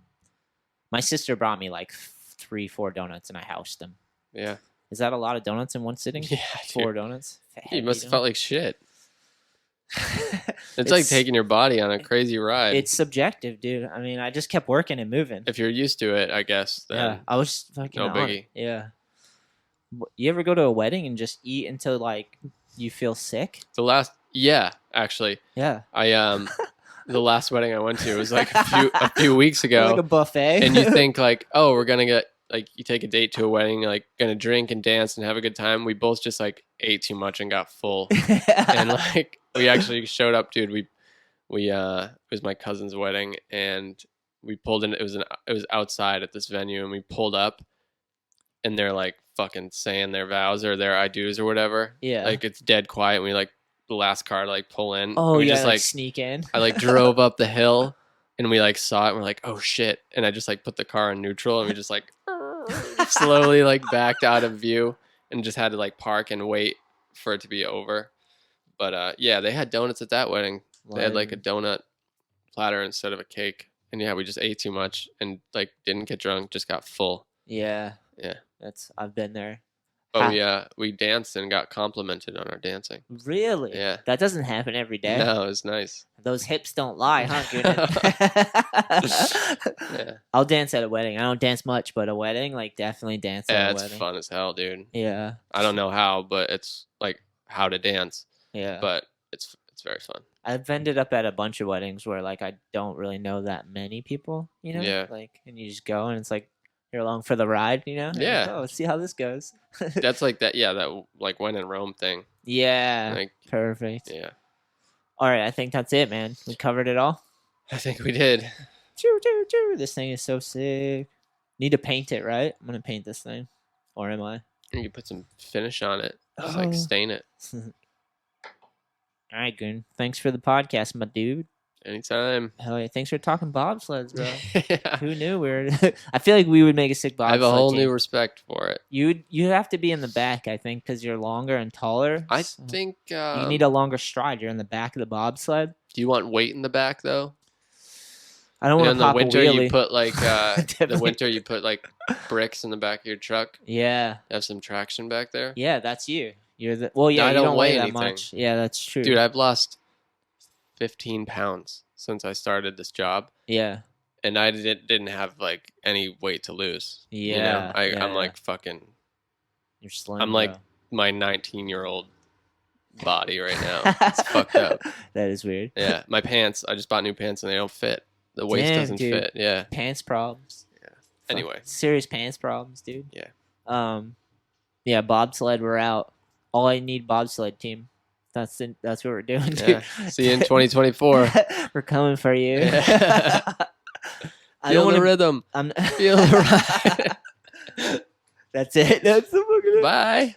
My sister brought me like 3-4 donuts and I housed them. Yeah. Is that a lot of donuts in one sitting? Yeah, 4 dude. donuts? You must have felt like shit. It's It's like taking your body on a crazy ride. It's subjective, dude. I mean, I just kept working and moving. If you're used to it, I guess. Then Yeah, I was fucking no on biggie. it. Yeah. You ever go to a wedding and just eat until like you feel sick? Yeah, actually, Yeah. I the last wedding I went to was like a few weeks ago. Like a buffet. And you think like, oh, we're gonna get like you take a date to a wedding, like gonna drink and dance and have a good time. We both just like ate too much and got full. And like we actually showed up, dude. We it was my cousin's wedding and we pulled in. It was outside at this venue and we pulled up, and they're like fucking saying their vows or their I do's or whatever. Yeah. Like it's dead quiet. And we like the last car to like pull in. Oh, and we yeah, just like sneak in. I like drove up the hill and we like saw it and we're like, oh shit. And I just like put the car in neutral and we just like slowly like backed out of view and just had to like park and wait for it to be over. But yeah, they had donuts at that wedding. They had like a donut platter instead of a cake. And yeah, we just ate too much and like didn't get drunk, just got full. Yeah. Yeah. I've been there. Oh yeah, we danced and got complimented on our dancing. Really? Yeah. That doesn't happen every day. No, it was nice. Those hips don't lie, huh, Goonan? Yeah. I'll dance at a wedding. I don't dance much, but a wedding, like definitely dance at Yeah, a it's wedding. fun as hell, dude. Yeah. I don't know how, but it's like how to dance. Yeah. But it's very fun. I've ended up at a bunch of weddings where like I don't really know that many people, you know? Yeah. Like, and you just go and it's like you're along for the ride, you know? And Yeah. like, oh, let's see how this goes. That's like that. Yeah, that like when in Rome thing. Yeah. Like Perfect. yeah, All right, I think that's it, man. We covered it all. I think we did. Choo, choo, choo. This thing is so sick. Need to paint it, right? I'm gonna paint this thing. Or am I? You put some finish on it. Just Oh. like stain it. All right, Goon. Thanks for the podcast, my dude. Anytime. Hell yeah. Thanks for talking bobsleds, bro. Yeah. Who knew we were I feel like we would make a sick bobsled I have a whole team. new respect for it. You'd have to be in the back, I think, because you're longer and taller. I so think. you need a longer stride. You're in the back of the bobsled. Do you want weight in the back though? I don't And want in to the pop winter, a wheelie. you put like the Definitely. winter you put like bricks in the back of your truck. Yeah, Have some traction back there. yeah, that's you. You're the yeah. I You don't don't weigh weigh that anything. much. Yeah, that's true. Dude, I've lost 15 pounds since I started this job. yeah, And I didn't have like any weight to lose. You know? Yeah, I'm yeah. like fucking. you're slim. I'm like bro. my 19-year-old body right now. It's fucked up. That is weird. Yeah, my pants. I just bought new pants and they don't fit. The waist Damn, doesn't dude. fit. Yeah. Pants problems. Yeah. Fuck, Anyway. serious pants problems, dude. Yeah. Yeah, bobsled. We're out. All I need bobsled team. That's what we're doing, dude. Yeah. See you in 2024. We're coming for you. Yeah. I Feel don't the wanna, rhythm. I'm Feel the ride. That's it. That's the fucking. Bye.